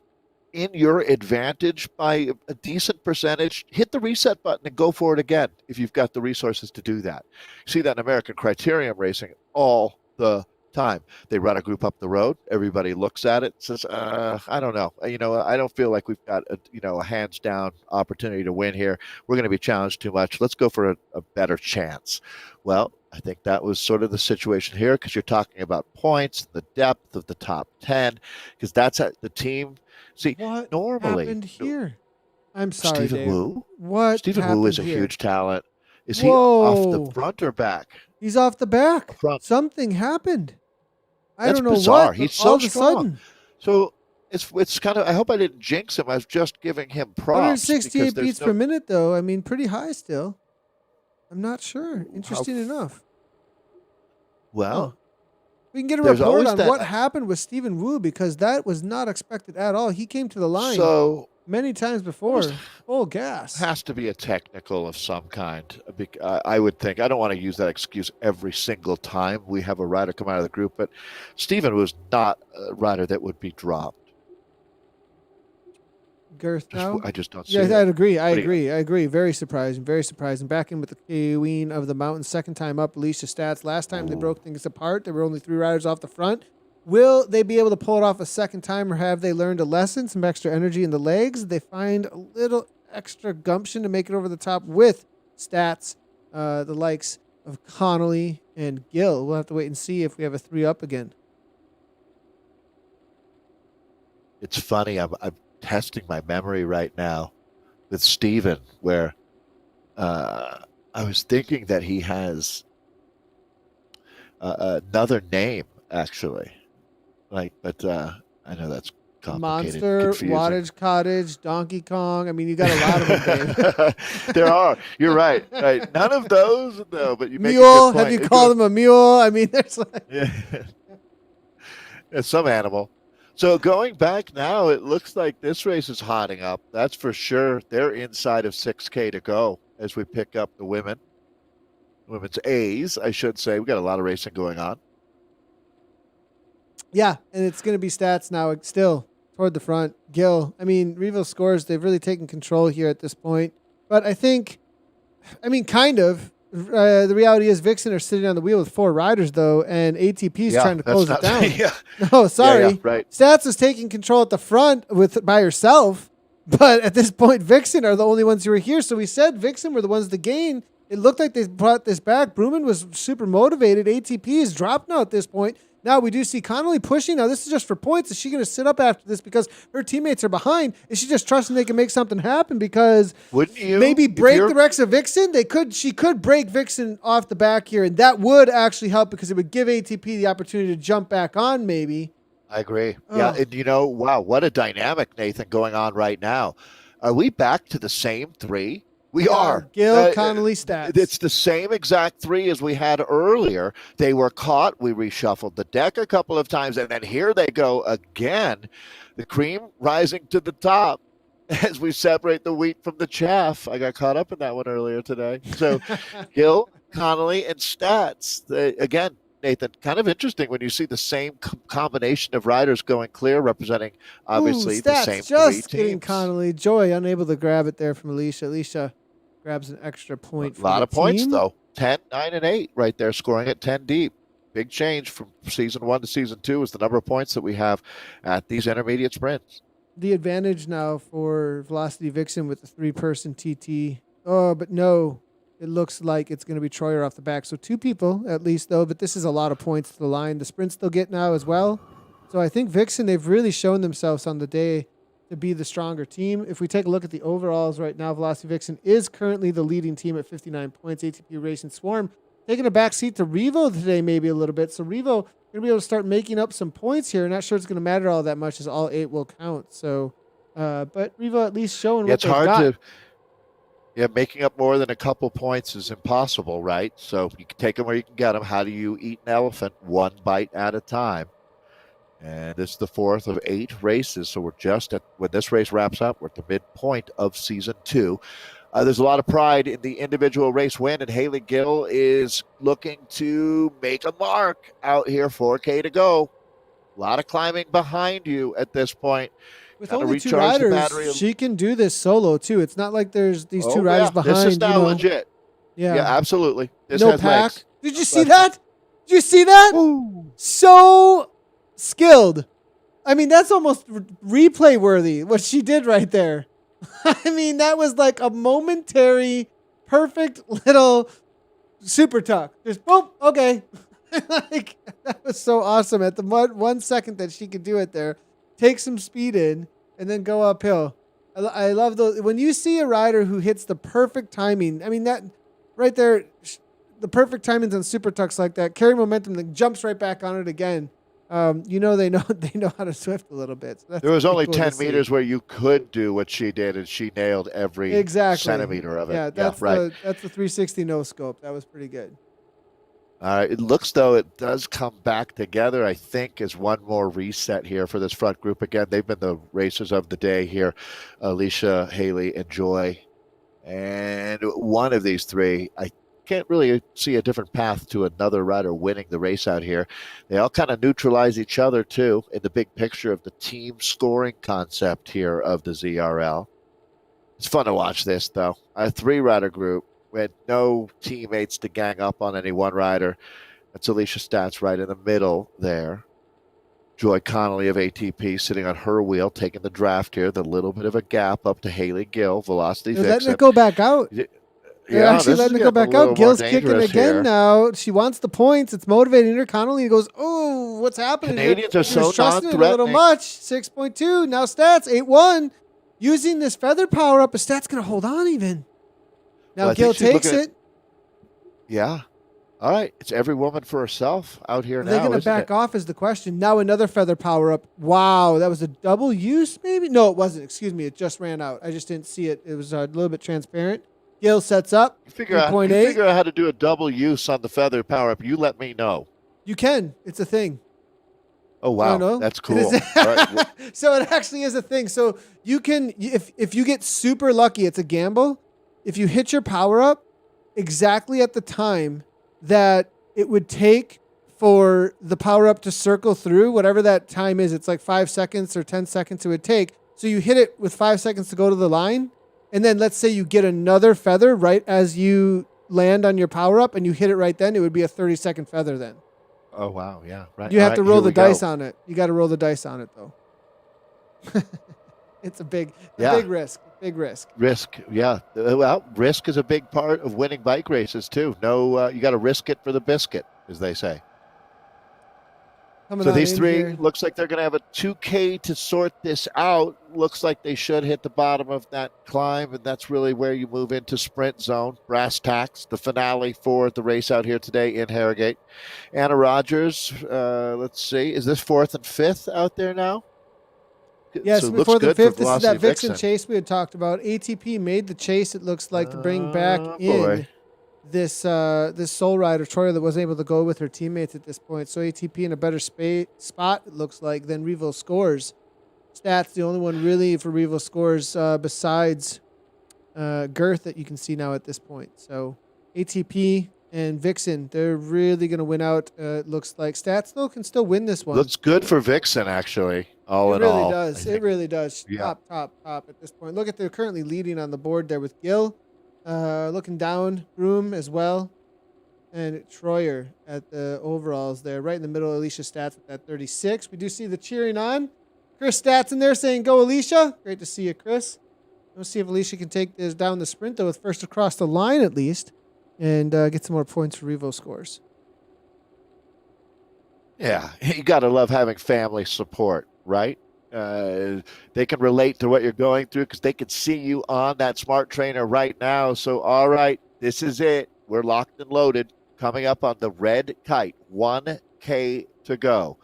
in your advantage by a decent percentage, hit the reset button and go for it again if you've got the resources to do that. You see that in American Criterium racing all the time. They run a group up the road. Everybody looks at it, says, I don't know. I don't feel like we've got a hands down opportunity to win here. We're going to be challenged too much. Let's go for a better chance. Well, I think that was sort of the situation here because you're talking about points, the depth of the top 10, because that's the team. See, what normally happened here? I'm sorry, Stephen Dave. Wu. What Stephen Wu is a here? huge talent. Is he off the front or back? He's off the back. Front. Something happened. I That's don't know bizarre. what. He's so strong. So it's kind of. I hope I didn't jinx him. I was just giving him props. 168 beats per minute, though. I mean, pretty high still. I'm not sure. Interesting enough. Well, we can get a report on what happened with Stephen Wu because that was not expected at all. He came to the line many times before. Full gas. Has to be a technical of some kind. I would think. I don't want to use that excuse every single time we have a rider come out of the group, but Stephen was not a rider that would be dropped. Girth now? I just don't see it. I'd agree. I agree. Very surprising. Very surprising. Back in with the queen of the mountain. Second time up, Alicia Stats. Last time they broke things apart. There were only 3 riders off the front. Will they be able to pull it off a second time, or have they learned a lesson, some extra energy in the legs? They find a little extra gumption to make it over the top with Stats, the likes of Connolly and Gill. We'll have to wait and see if we have a 3 up again. It's funny. I'm testing my memory right now with Steven, where I was thinking that he has another name, actually. But I know that's complicated, Monster, confusing. Wattage Cottage, Donkey Kong. I mean, you got a lot of them, babe. There are. You're right. Right. None of those, no, but you make a Mule. good Have point. you called him a mule? I mean, there's like. Yeah. It's some animal. So going back now, it looks like this race is hotting up. That's for sure. They're inside of 6K to go as we pick up the women's A's, I should say. We got a lot of racing going on. Yeah, and it's going to be stats now still toward the front. Gil, I mean, Revo scores. They've really taken control here at this point. But I think, kind of. The reality is Vixen are sitting on the wheel with 4 riders, though, and ATP is trying to close it down. Yeah. No, sorry. Yeah, right. Stats is taking control at the front by herself, but at this point, Vixen are the only ones who are here. So we said Vixen were the ones to gain. It looked like they brought this back. Bruman was super motivated. ATP is dropped now at this point. Now we do see Connolly pushing. Now this is just for points. Is she going to sit up after this because her teammates are behind? Is she just trusting they can make something happen? Because wouldn't you maybe break the Rexa Vixen? She could break Vixen off the back here, and that would actually help because it would give ATP the opportunity to jump back on. Maybe. I agree. Yeah, and wow, what a dynamic, Nathan, going on right now. Are we back to the same 3? We are. Gil, Connolly, Stats. It's the same exact 3 as we had earlier. They were caught. We reshuffled the deck a couple of times, and then here they go again. The cream rising to the top as we separate the wheat from the chaff. I got caught up in that one earlier today. So Gil, Connolly, and Stats. Again, Nathan, kind of interesting when you see the same combination of riders going clear, representing obviously the same 3 just teams. getting Connolly. Joy unable to grab it there from Alicia. Alicia grabs an extra point. A lot of points, team. though. 10, 9, and 8 right there, scoring at 10 deep. Big change from season 1 to season 2 is the number of points that we have at these intermediate sprints. The advantage now for Velocity Vixen with the 3-person TT. Oh, but no. It looks like it's going to be Troyer off the back. So 2 people at least, though, but this is a lot of points to the line. The sprints they'll get now as well. So I think Vixen, they've really shown themselves on the day to be the stronger team. If we take a look at the overalls right now, Velocity Vixen is currently the leading team at 59 points. ATP Racing Swarm taking a back seat to Revo today maybe a little bit. So Revo going to be able to start making up some points here. Not sure it's going to matter all that much as all 8 will count. So, but Revo at least showing what they've got. Making up more than a couple points is impossible, right? So you can take them where you can get them. How do you eat an elephant? 1 bite at a time. And this is the 4th of 8 races. So we're just when this race wraps up, we're at the midpoint of season 2. There's a lot of pride in the individual race win, and Haley Gill is looking to make a mark out here. 4K to go. A lot of climbing behind you at this point. With only 2 riders, she can do this solo, too. It's not like there's these 2 riders behind. This is now legit. Yeah, absolutely. This no has pack. legs. Did you see that? Did you see that? Ooh. So skilled. I mean, that's almost replay worthy, what she did right there. I mean, that was like a momentary, perfect little super tuck. Just boom, okay. Like, that was so awesome. At the 1 second that she could do it there, take some speed in, and then go uphill. I love those. When you see a rider who hits the perfect timing, I mean, that right there, the perfect timings on super tucks like that, carry momentum, then jumps right back on it again. They know how to Zwift a little bit. So there was only 10 meters where you could do what she did, and she nailed every centimeter of it. Yeah, that's the 360 no scope. That was pretty good. It looks though it does come back together, I think, as one more reset here for this front group. Again, they've been the racers of the day here, Alicia, Haley, and Joy. And one of these 3, I can't really see a different path to another rider winning the race out here. They all kind of neutralize each other, too, in the big picture of the team scoring concept here of the ZRL. It's fun to watch this, though. A 3-rider group with no teammates to gang up on any one rider. That's Alicia Stats right in the middle there. Joy Connolly of ATP sitting on her wheel, taking the draft here. The little bit of a gap up to Haley Gill, Velocity Vixen. Letting it go back out. They're actually letting it go back out. Gill's kicking again here. Now. She wants the points. It's motivating her. Connolly goes, oh, what's happening? Canadians are so non-threatening. A little much. 6.2. Now Stats, 8-1. Using this feather power up, is Stats going to hold on even? Now Gill takes it. Yeah. All right, it's every woman for herself out here Are now. they going to isn't back it? off is the question. Now another feather power up. Wow, that was a double use maybe? No, it wasn't. Excuse me. It just ran out. I just didn't see it. It was a little bit transparent. Gil sets up. You figure out 3.8. how to do a double use on the feather power up. You let me know. You can. It's a thing. Oh You don't wow, know? that's It cool. is- All right. Well, So it actually is a thing. So you can, if you get super lucky, it's a gamble. If you hit your power up exactly at the time that it would take for the power up to circle through, whatever that time is, it's like 5 seconds or 10 seconds it would take. So you hit it with 5 seconds to go to the line. And then let's say you get another feather right as you land on your power up and you hit it right then, it would be a 30-second feather then. oh wow, yeah, right. You All have right, to roll here the we go. dice on it. You got to roll the dice on it though. It's a big risk. Big risk. Risk, yeah. Well, risk is a big part of winning bike races too. No, you got to risk it for the biscuit, as they say. Coming So on these in three here. looks like they're going to have a 2K to sort this out. Looks like they should hit the bottom of that climb, and that's really where you move into sprint zone. Brass tacks, the finale for the race out here today in Harrogate. Anna Rogers, let's see, is this fourth and fifth out there now? Yes, So it before looks the good for fifth, this is that Velocity Vixen chase we had talked about. ATP made the chase, it looks like, to bring back in boy. this Soul Rider, Troyer, that wasn't able to go with her teammates at this point. So ATP in a better spot, it looks like, than Revo Scores. Stats, the only one really for Revo Scores besides Girth that you can see now at this point. So ATP and Vixen, they're really going to win out. It looks like Stats, though, can still win this one. Looks good for Vixen, actually. All It in really all, does. I It think. really does. Yeah. Top at this point. Look at, they're currently leading on the board there with Gil. Looking down, Broom as well. And Troyer at the overalls there. Right in the middle, Alicia Stats with that 36. We do see the cheering on. Chris Stats in there saying, go Alicia. Great to see you, Chris. Let's see if Alicia can take this down the sprint, though, with first across the line at least. And get some more points for Revo Scores. Yeah, you got to love having family support, right? They can relate to what you're going through because they can see you on that smart trainer right now. So, all right, this is it. We're locked and loaded. Coming up on the red kite, 1K to go.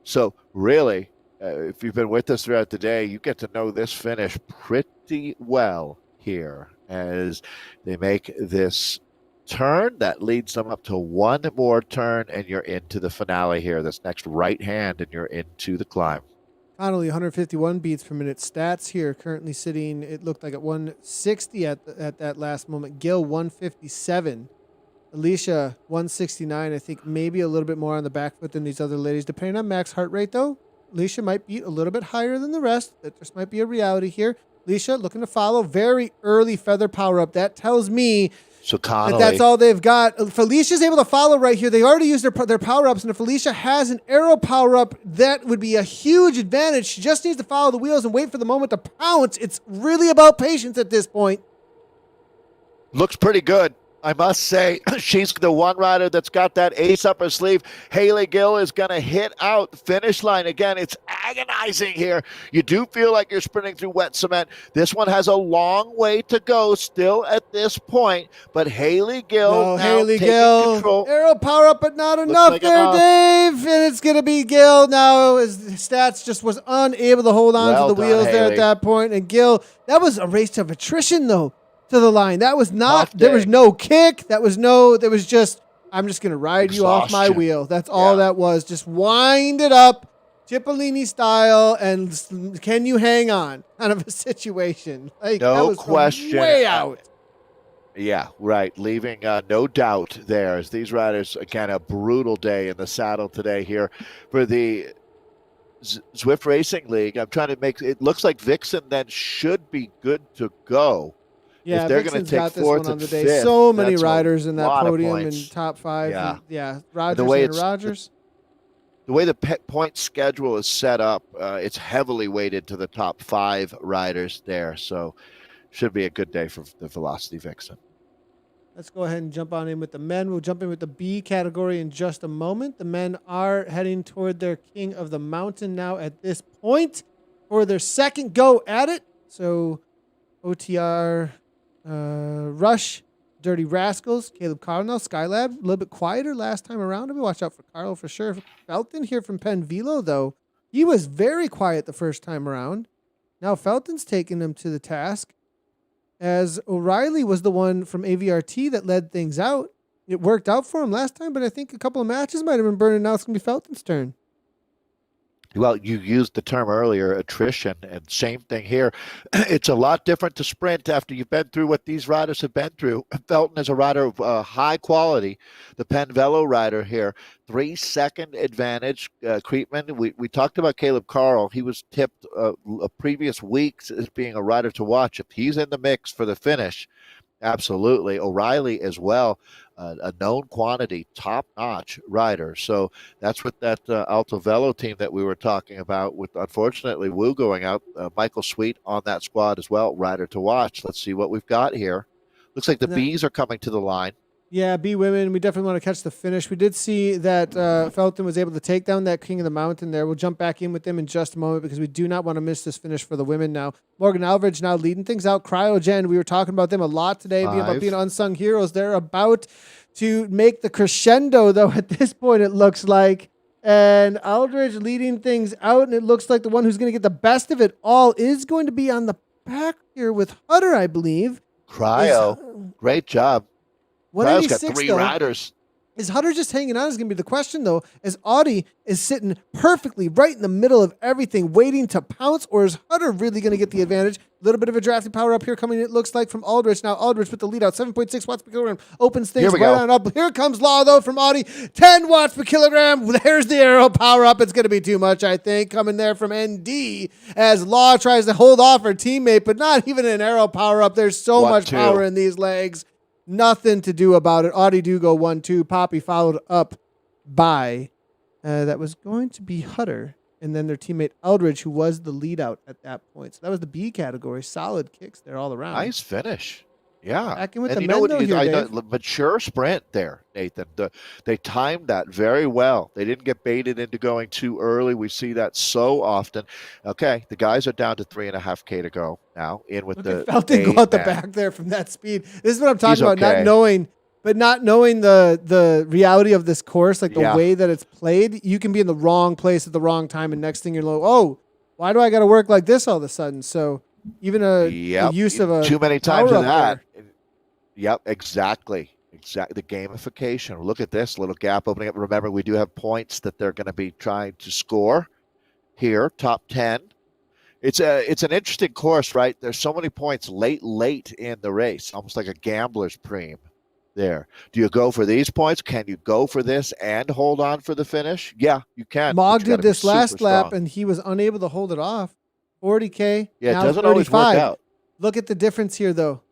So, really, if you've been with us throughout the day, you get to know this finish pretty well here as they make this turn that leads them up to one more turn, and you're into the finale here. This next right hand, and you're into the climb. Connolly, 151 beats per minute. Stats here currently sitting, it looked like at 160 at that last moment. Gil, 157. Alicia, 169. I think maybe a little bit more on the back foot than these other ladies. Depending on max heart rate, though, Alicia might beat a little bit higher than the rest. That just might be a reality here. Alicia looking to follow. Very early feather power up. That tells me So Connolly, that's all they've got. Felicia's able to follow right here. They already used their power-ups, and if Felicia has an arrow power-up, that would be a huge advantage. She just needs to follow the wheels and wait for the moment to pounce. It's really about patience at this point. looks pretty good. I must say, she's the one rider that's got that ace up her sleeve. Haley Gill is going to hit out the finish line. Again, it's agonizing here. You do feel like you're sprinting through wet cement. This one has a long way to go still at this point, but Haley Gill No, now Haley taking Gill. control. Arrow power-up, but not enough like there, enough. Dave. And it's going to be Gill now, as Stats just was unable to hold on Well to the done, wheels there Haley. at that point. And Gill, that was a race of attrition, though, to the line. That was not, Tough there was day. no kick. There was just, I'm just going to ride you off my Exhaustion. wheel. That's all Yeah. that was. Just wind it up, Cipollini style, and can you hang on? Kind of a situation. Like, No that was from question. way out. Yeah, right. Leaving no doubt there as these riders, again, a brutal day in the saddle today here for the Zwift Racing League. I'm trying to make it looks like Vixen then should be good to go. Yeah, if they're going Vixen's to take got this fourth one on and the day. fifth, So many that's a riders in that lot of podium points. in top five. Yeah. Yeah. Rogers the way and it's- Rogers. The way the point schedule is set up, it's heavily weighted to the top 5 riders there. So should be a good day for the Velocity Vixen. Let's go ahead and jump on in with the men. We'll jump in with the B category in just a moment. The men are heading toward their King of the Mountain now at this point for their second go at it. So OTR Rush Dirty Rascals, Caleb Cardinal, Skylab, a little bit quieter last time around. I'm going to watch out for Carl for sure. Felton here from Penn Velo, though, he was very quiet the first time around. Now Felton's taking him to the task, as O'Reilly was the one from AVRT that led things out. It worked out for him last time, but I think a couple of matches might have been burning. Now it's going to be Felton's turn. Well, you used the term earlier, attrition, and same thing here. It's a lot different to sprint after you've been through what these riders have been through. Felton is a rider of high quality. The Penn Velo rider here, 3-second advantage. Creepman, we talked about Caleb Carl. He was tipped a previous weeks as being a rider to watch. If he's in the mix for the finish, absolutely. O'Reilly as well, a known quantity, top-notch rider. So that's what that Alto Velo team that we were talking about with, unfortunately, Wu going out. Michael Sweet on that squad as well, rider to watch. Let's see what we've got here. Looks like the Bees are coming to the line. Yeah, B women, we definitely want to catch the finish. We did see that Felton was able to take down that King of the Mountain there. We'll jump back in with them in just a moment because we do not want to miss this finish for the women now. Morgan Alvarez now leading things out. Cryogen, we were talking about them a lot today, about being unsung heroes. They're about to make the crescendo, though, at this point, it looks like. And Aldridge leading things out, and it looks like the one who's going to get the best of it all is going to be on the back here with Hutter, I believe. Cryo, great job. Cryo's got 3 riders. Is Hutter just hanging on is going to be the question, though, as Audi is sitting perfectly right in the middle of everything, waiting to pounce, or is Hutter really going to get the advantage? A little bit of a drafting power up here coming, it looks like, from Aldrich. Now Aldrich with the lead out, 7.6 watts per kilogram, opens things right on up. Here comes Law, though, from Audi, 10 watts per kilogram. There's the aero power up. It's going to be too much, I think, coming there from ND, as Law tries to hold off her teammate, but not even an aero power up. There's so much power in these legs. Nothing to do about it. Audi do go 1-2. Poppy followed up by that was going to be Hutter, and then their teammate Eldridge, who was the lead out at that point. So that was the B category. Solid kicks there all around. Nice finish. Yeah. Back in with the men, though, here, mature sprint there, Nathan. They timed that very well. They didn't get baited into going too early. We see that so often. Okay, the guys are down to 3.5K to go now. In with the Felton go out the back there from that speed. This is what I'm talking about. Okay. Not knowing the reality of this course, like the way that it's played. You can be in the wrong place at the wrong time, and next thing you're like, oh, why do I got to work like this all of a sudden? So even a use of a too many times of that. Yep, exactly. The gamification. Look at this little gap opening up. Remember, we do have points that they're going to be trying to score here. Top 10. It's an interesting course, right? There's so many points late in the race, almost like a gambler's preem. There. Do you go for these points? Can you go for this and hold on for the finish? Yeah, you can. Mog did this last lap, and he was unable to hold it off. 40K. Yeah, it doesn't always work out. Look at the difference here, though.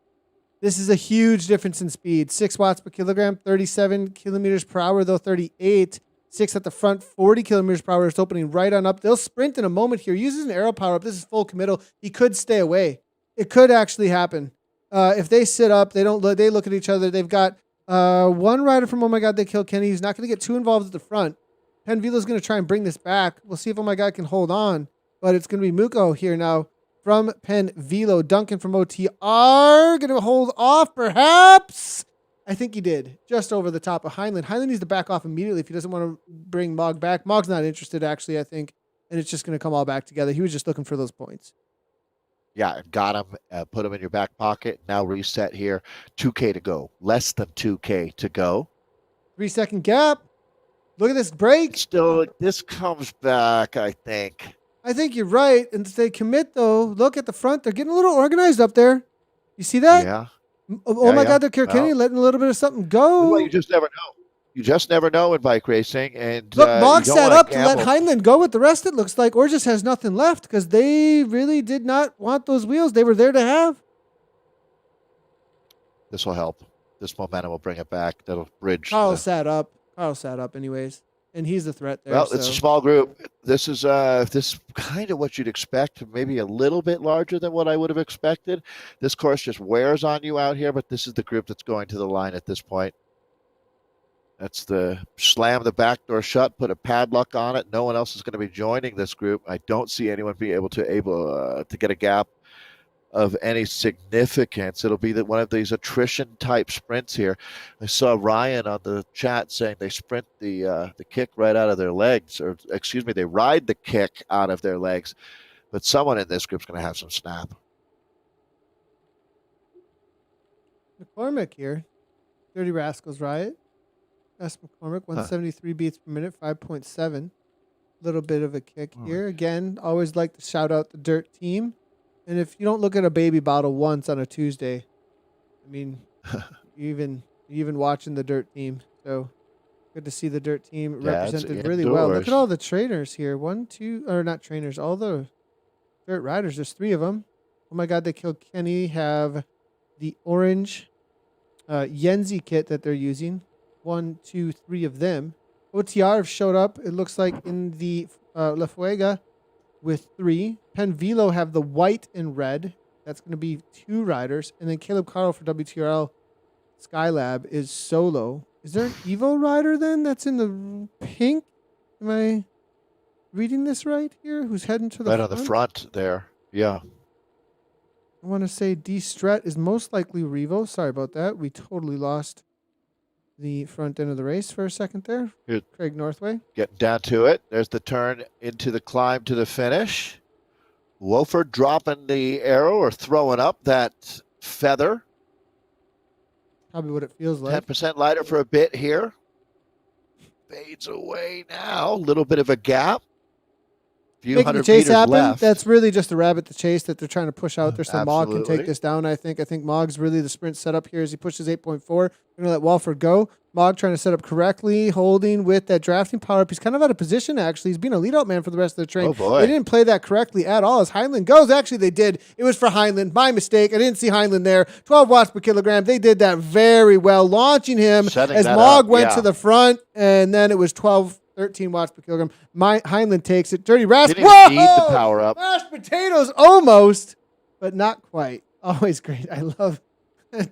This is a huge difference in speed. 6 watts per kilogram, 37 kilometers per hour, though 38. 6 at the front, 40 kilometers per hour. It's opening right on up. They'll sprint in a moment here. Uses an aero power up. This is full committal. He could stay away. It could actually happen. If they sit up, they look at each other. They've got one rider from Oh My God, They Killed Kenny. He's not going to get too involved at the front. Penn Velo's going to try and bring this back. We'll see if Oh My God can hold on. But it's going to be Muko here now from Penn Velo. Duncan from OTR going to hold off, perhaps. I think he did. Just over the top of Heinlein. Heinlein needs to back off immediately if he doesn't want to bring Mog back. Mog's not interested, actually, I think. And it's just going to come all back together. He was just looking for those points. Yeah, got him. Put him in your back pocket. Now reset here. 2K to go. Less than 2K to go. 3-second gap. Look at this break. Still, this comes back, I think. I think you're right. And if they commit, though, look at the front. They're getting a little organized up there. You see that? Yeah. Oh my God, they're Kilkenny letting a little bit of something go. Well, you just never know. You just never know in bike racing. And look, Mog sat up to let Heinlein go with the rest, it looks like, or just has nothing left because they really did not want those wheels. They were there to have. This will help. This momentum will bring it back. That'll bridge. Carl sat up. Carl sat up anyways. And he's the threat there. Well, it's a small group. This is kind of what you'd expect, maybe a little bit larger than what I would have expected. This course just wears on you out here, but this is the group that's going to the line at this point. That's the slam the back door shut, put a padlock on it. No one else is going to be joining this group. I don't see anyone be able to get a gap of any significance. It'll be that one of these attrition type sprints here. I saw Ryan on the chat saying they sprint the kick right out of their legs, or excuse me, they ride the kick out of their legs. But someone in this group's going to have some snap. McCormick here. Dirty Rascals Riot. S. McCormick, 173 beats per minute, 5.7. Little bit of a kick here. Again, always like to shout out the Dirt team. And if you don't look at a baby bottle once on a Tuesday, I mean, you even watching the Dirt team. So good to see the Dirt team represented really well. Look at all the trainers here. Not trainers, all the Dirt riders. There's 3 of them. Oh my God, they killed Kenny. Have the orange Yenzi kit that they're using. 1, 2, 3 of them. OTR have showed up, it looks like, in the La Fuega with 3. Penvelo have the white and red. That's going to be 2 riders. And then Caleb Carl for WTRL Skylab is solo. Is there an Evo rider then that's in the pink? Am I reading this right here? Who's heading to the front? Right on the front there. Yeah. I want to say D Stret is most likely Revo. Sorry about that. We totally lost the front end of the race for a second there. Here. Craig Northway. Getting down to it. There's the turn into the climb to the finish. Wolford dropping the arrow or throwing up that feather. Probably what it feels like. 10% lighter for a bit here. Fades away now. A little bit of a gap. Few Making the hundred chase meters happen. left. That's really just a rabbit to chase that they're trying to push out there so Mog can Absolutely. take this down, I think. I think Mog's really the sprint setup here as he pushes 8.4. Going to let Walford go. Mog trying to set up correctly, holding with that drafting power up. He's kind of out of position, actually. He's been a lead-out man for the rest of the train. Oh, boy. They didn't play that correctly at all as Heinlein goes. Actually, they did. It was for Heinlein. My mistake. I didn't see Heinlein there. 12 watts per kilogram. They did that very well, launching him Setting as that Mog up, went yeah. to the front, and then it was 13 watts per kilogram. Heinlein takes it. Dirty Rascal. Didn't even need the power up. Mashed potatoes almost, but not quite. Always great. I love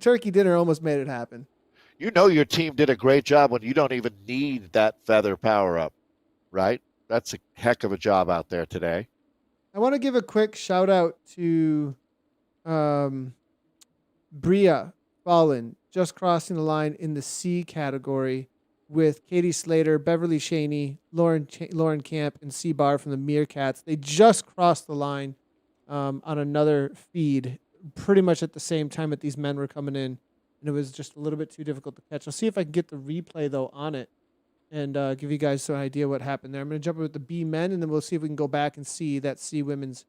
turkey dinner almost made it happen. You know your team did a great job when you don't even need that feather power up, right? That's a heck of a job out there today. I want to give a quick shout out to Bria Fallon, just crossing the line in the C category with Katie Slater, Beverly Shaney, Lauren Camp, and C Bar from the Meerkats. They just crossed the line on another feed pretty much at the same time that these men were coming in. And it was just a little bit too difficult to catch. I'll see if I can get the replay, though, on it and give you guys some idea what happened there. I'm going to jump in with the B men, and then we'll see if we can go back and see that C women's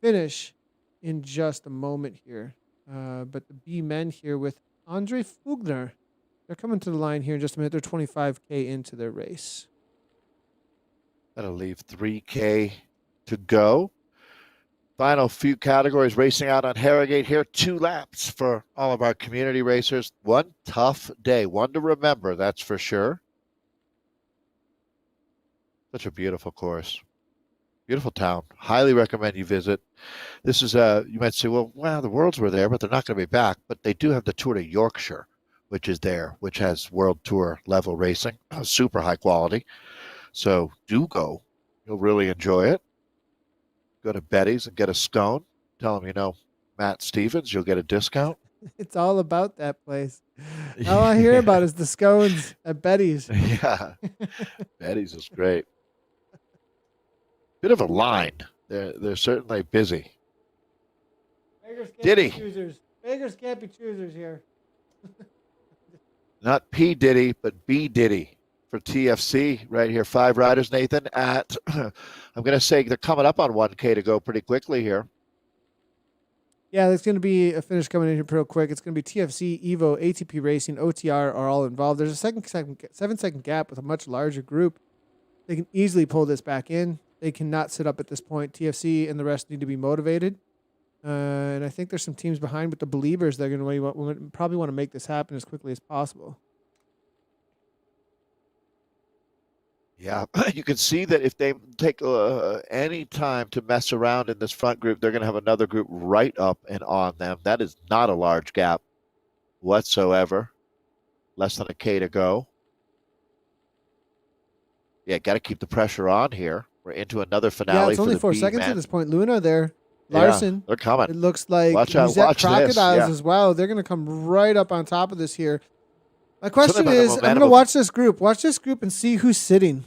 finish in just a moment here. But the B men here with Andre Fugner, they're coming to the line here in just a minute. They're 25K into their race. That'll leave 3K to go. Final few categories racing out on Harrogate here. 2 laps for all of our community racers. One tough day. One to remember, that's for sure. Such a beautiful course. Beautiful town. Highly recommend you visit. This is you might say, well, the Worlds were there, but they're not going to be back. But they do have the Tour de Yorkshire, which is there, which has World Tour level racing. Super high quality. So do go. You'll really enjoy it. Go to Betty's and get a scone. Tell them you know Matt Stevens. You'll get a discount. It's all about that place. All I hear about is the scones at Betty's. Yeah. Betty's is great. Bit of a line. They're certainly busy. Beggars can't Diddy. be choosers. Beggars can't be choosers here. Not P. Diddy, but B. Diddy for TFC right here. 5 riders, Nathan, at, I'm going to say they're coming up on 1K to go pretty quickly here. Yeah, there's going to be a finish coming in here real quick. It's going to be TFC, Evo, ATP Racing, OTR are all involved. There's a 7-second gap with a much larger group. They can easily pull this back in. They cannot sit up at this point. TFC and the rest need to be motivated. And I think there's some teams behind with the believers that are going to probably want to make this happen as quickly as possible. Yeah, you can see that if they take any time to mess around in this front group, they're going to have another group right up and on them. That is not a large gap whatsoever. Less than a K to go. Yeah, got to keep the pressure on here. We're into another finale. Yeah, it's only for the 4 B seconds men. at this point. Luna there Larson. they're coming. It looks like Watch out! Musette Watch this. Crocodiles Yeah. as well. They're going to come right up on top of this here. My Something question about the is, I'm going momentum to of- watch this group. Watch this group and see who's sitting.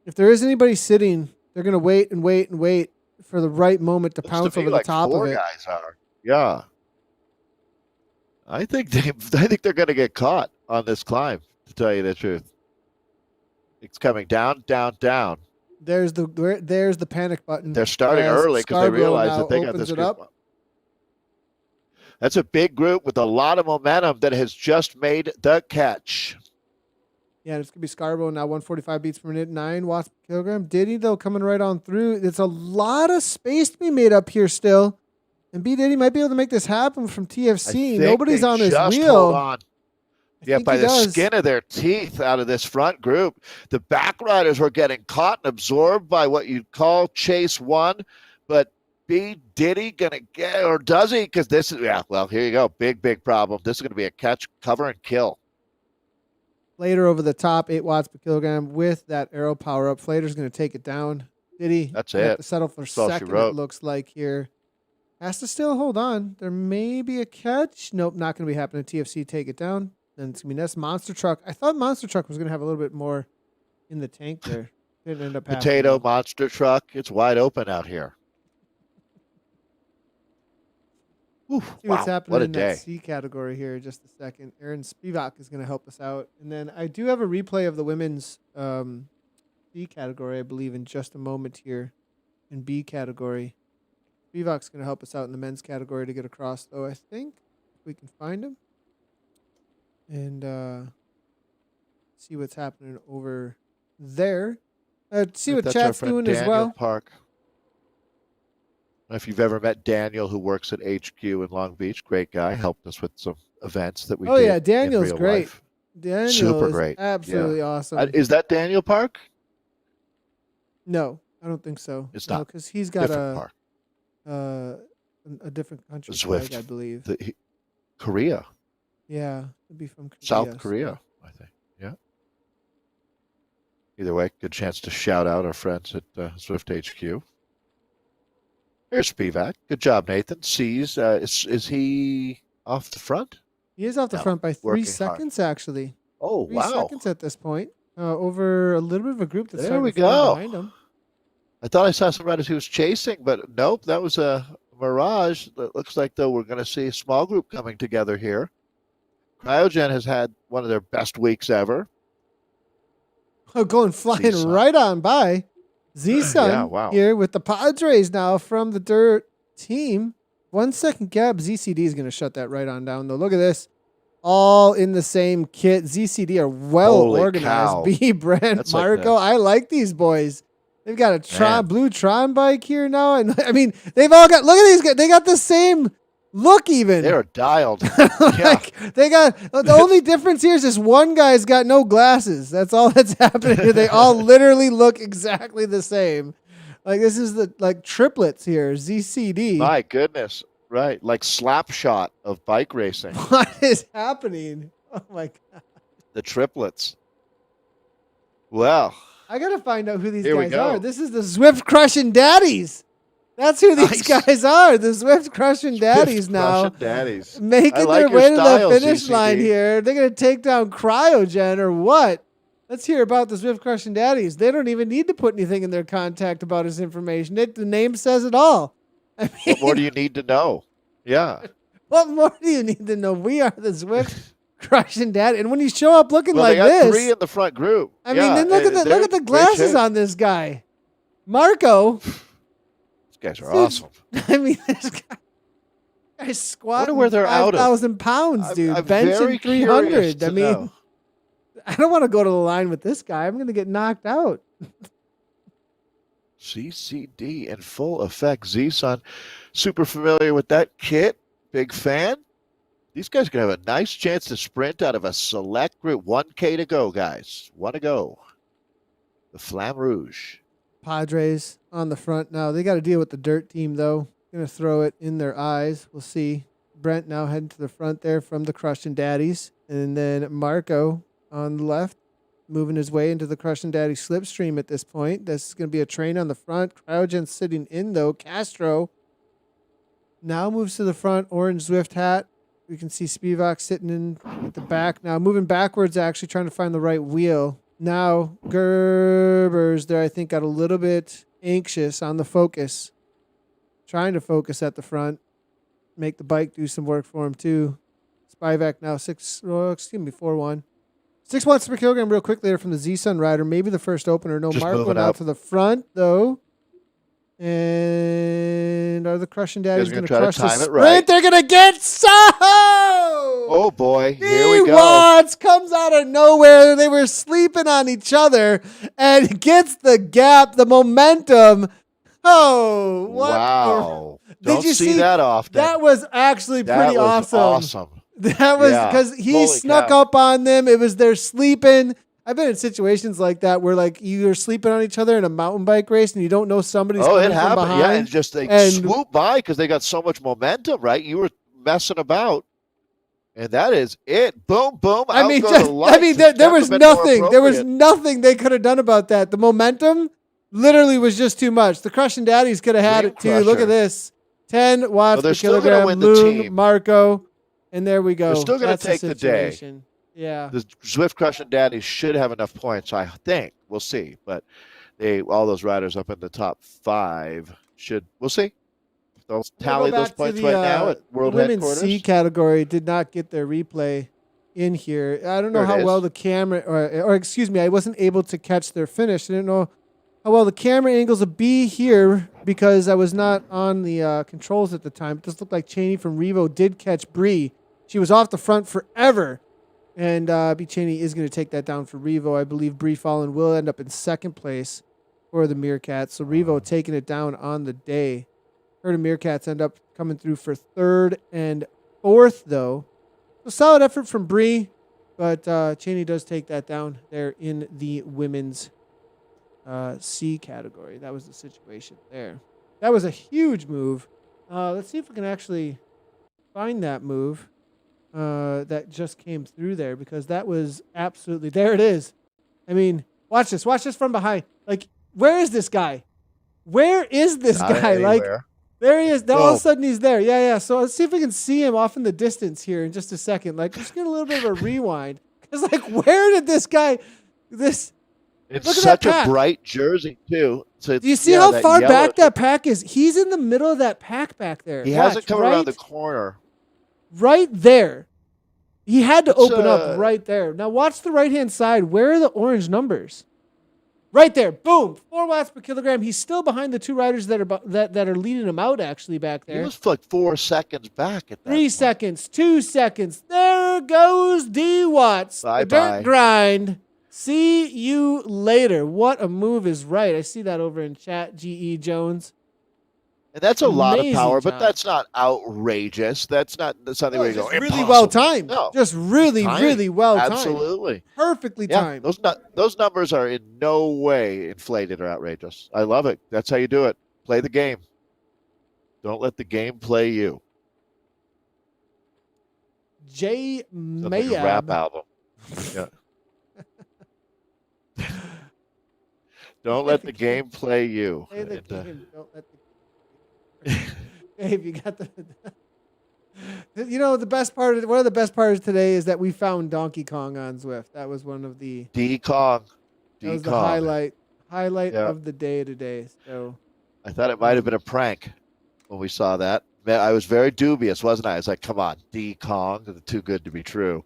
If there is anybody sitting, they're going to wait and wait and wait for the right moment to Looks pounce to me over like the top four of it. guys are. Yeah. I think they're going to get caught on this climb. To tell you the truth, it's coming down, down, down. There's the panic button. They're starting as early because they Scarborough realize now that they got opens this it group. up. That's a big group with a lot of momentum that has just made the catch. Yeah, it's going to be Scarborough now, 145 beats per minute, 9 watts per kilogram. Diddy, though, coming right on through. It's a lot of space to be made up here still. And B. Diddy might be able to make this happen from TFC. Nobody's on this just wheel. Hold on. Yeah, think by he the does. skin of their teeth out of this front group. The back riders were getting caught and absorbed by what you'd call chase one. But B. Diddy going to get, or does he? Because this is, yeah, well, here you go. Big, big problem. This is going to be a catch, cover, and kill. Flater over the top, 8 watts per kilogram with that arrow power up. Flater's going to take it down. Diddy That's have it. to settle for That's all she second, it wrote. looks like here. Has to still hold on. There may be a catch. Nope, not going to be happening. TFC take it down. Then it's going to be next Monster Truck. I thought Monster Truck was going to have a little bit more in the tank there. Didn't end up happening. Potato monster truck. It's wide open out here. Ooh, See what's wow, happening what a in day. that C category here in just a second. Aaron Spivak is going to help us out. And then I do have a replay of the women's C category, I believe, in just a moment here in B category. Spivak's going to help us out in the men's category to get across, though, I think. If we can find him. And see what's happening over there. See what That's our chat's friend doing Daniel as well. Park. If you've ever met Daniel, who works at HQ in Long Beach, great guy, helped us with some events that we did. Oh, yeah, in Daniel's real great. life. Daniel Super is great. absolutely awesome. Is that Daniel Park? No, I don't think so. It's No, not. because he's got Different park. a different country Zwift. flag, I believe. Korea. Yeah, it'd be from Korea. South Korea, I think. Yeah. Either way, good chance to shout out our friends at Zwift HQ. Here's Spivak. Good job, Nathan. Sees. Is he off the front? He is off the No, front by 3 working seconds, actually. Oh, 3 wow. seconds at this point. Over a little bit of a group that's There starting we to form go. behind him. I thought I saw some riders who was chasing, but nope, that was a mirage. It looks like, though, we're going to see a small group coming together here. Cryogen has had one of their best weeks ever. Going flying Z-Sun. right on by. Z-Sun Yeah, wow. here with the Padres now from the dirt team. 1 second gap. ZCD is going to shut that right on down, though. Look at this. All in the same kit. ZCD are well Holy organized. cow. B. Brent, That's like Marco. I like these boys. They've got a Man. blue Tron bike here now. And I mean, they've all got, look at these guys. They got the same look even. They're dialed. Like they got, the only difference here is this one guy's got no glasses. That's all that's happening here. They all literally look exactly the same. Like this is the like triplets here. ZCD. My goodness. Right. Like slap shot of bike racing. What is happening? Oh my God. The triplets. Well, I gotta find out who these Here we guys go. are. This is the Zwift crushing daddies. That's who these Nice. guys are. The Zwift crushing daddies Swift now. Russian daddies. Making I like their your way to style, the finish ZCD. line here. They're going to take down Cryogen or what? Let's hear about the Zwift Crushing Daddies. They don't even need to put anything in their contact about his information. The name says it all. I mean, What more do you need to know? Yeah. what more do you need to know? We are the Zwift Crushing Daddy. And when you show up looking Well, like they got this, three in the front group. I mean, then look at the glasses on this guy. Marco. These guys are Dude, awesome. I mean, this guy's squatting where they're out of. 5,000 pounds, dude. I'm very Benching curious 300. to I mean, know. I don't want to go to the line with this guy. I'm going to get knocked out. CCD in full effect. Z-Sun, super familiar with that kit. Big fan. These guys are going to have a nice chance to sprint out of a select group. 1K to go, guys. One to go. The Flamme Rouge. Padres on the front now. They got to deal with the dirt team, though. Going to throw it in their eyes. We'll see. Brent now heading to the front there from the Crushing Daddies. And then Marco on the left, moving his way into the Crushing Daddy slipstream at this point. This is going to be a train on the front. Cryogen sitting in, though. Castro Now moves to the front, orange Zwift hat. We can see Spivak sitting in at the back now, moving backwards, actually trying to find the right wheel. Now Gerber's there, I think, got a little bit anxious on the focus, trying to focus at the front, make the bike do some work for him too. Spivak now 4-1. 6 watts per kilogram real quick there from the Z-Sun rider. Maybe the first opener. No, Just Marco moving now up. to the front, though. And are the Crushing Daddies going to try to crush the time it sprint? right. They're going to get so! Oh, boy. Here we go. Watts comes out of nowhere. They were sleeping on each other and gets the gap, the momentum. Oh, what? Wow. Did Don't you see that often. That was actually pretty That was awesome. That was because he snuck up on them. It was they're sleeping. I've been in situations like that where like you're sleeping on each other in a mountain bike race and you don't know somebody's coming from behind. Yeah, and just they swoop by because they got so much momentum, right? You were messing about. And that is it. Boom, boom. There was nothing. There was nothing they could have done about that. The momentum literally was just too much. The Crushing Daddies could have had it too. Look at this. 10 watts per kilogram. Loon, Marco. And there we go. They're still going to take the day. Yeah. The Zwift Crushing Daddies should have enough points, I think. We'll see. But all those riders up in the top 5 we'll see. They'll tally those points right now at World Women's Headquarters. C category did not get their replay in here. I don't know how well the camera, or excuse me, I wasn't able to catch their finish. I didn't know how well the camera angles would be here because I was not on the controls at the time. It does look like Cheney from Revo did catch Bree. She was off the front forever. And B. Cheney is going to take that down for Revo. I believe Bree Fallon will end up in second place for the Meerkats. So Revo taking it down on the day. Her and Meerkats end up coming through for 3rd and 4th, though. So solid effort from Bree, but Cheney does take that down there in the women's C category. That was the situation there. That was a huge move. Let's see if we can actually find that move that just came through there because that was absolutely... There it is. I mean, watch this. Watch this from behind. Like, where is this guy? Where is this guy? Like... There he is. Now all of a sudden he's there. Yeah. So let's see if we can see him off in the distance here in just a second. Like, just get a little bit of a rewind. Because, like, where did this guy... It's such a bright jersey, too. So do you see how far back that pack is? He's in the middle of that pack back there. He hasn't come around the corner. Right there. He had to open up right there. Now watch the right-hand side. Where are the orange numbers? Right there. Boom. 4 watts per kilogram. He's still behind the 2 riders that are leading him out, actually, back there. He was like 4 seconds back at that 3 seconds. 2 seconds. There goes D. Watts. Bye-bye. The dirt grind. See you later. What a move is right. I see that over in chat, G.E. Jones. And that's a lot of power, job. but that's not outrageous. That's something where you go, really well timed. No. Just really well timed. Absolutely. Perfectly timed. Those numbers are in no way inflated or outrageous. I love it. That's how you do it. Play the game. Don't let the game play you. J. Mayab. Like a rap album. Yeah. Don't let the game play you. Play the game. Don't let the Dave, you got the. The best part one of the best parts today is that we found Donkey Kong on Zwift. That was one of the D-Kong. That was the highlight of the day today. So I thought it might have been a prank when we saw that. I was very dubious, wasn't I? I was like, come on, D-Kong, too good to be true.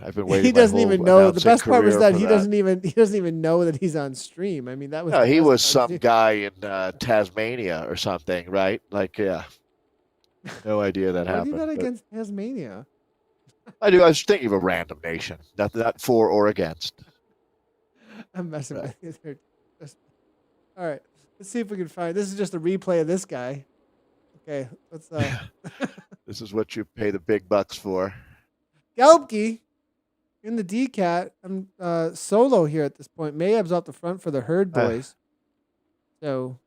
I've been waiting. He doesn't even know. The best part was that he doesn't even know that he's on stream. I mean, that was. No, he was some guy in Tasmania or something, right? Like, yeah, no idea that happened. What do you got against Tasmania? I do. I was thinking of a random nation, not for or against. I'm messing with you there. All right, let's see if we can find. This is just a replay of this guy. Okay, let's. This is what you pay the big bucks for. Gelbke. In the D-Cat, I'm solo here at this point. Mayab's out the front for the Herd boys. So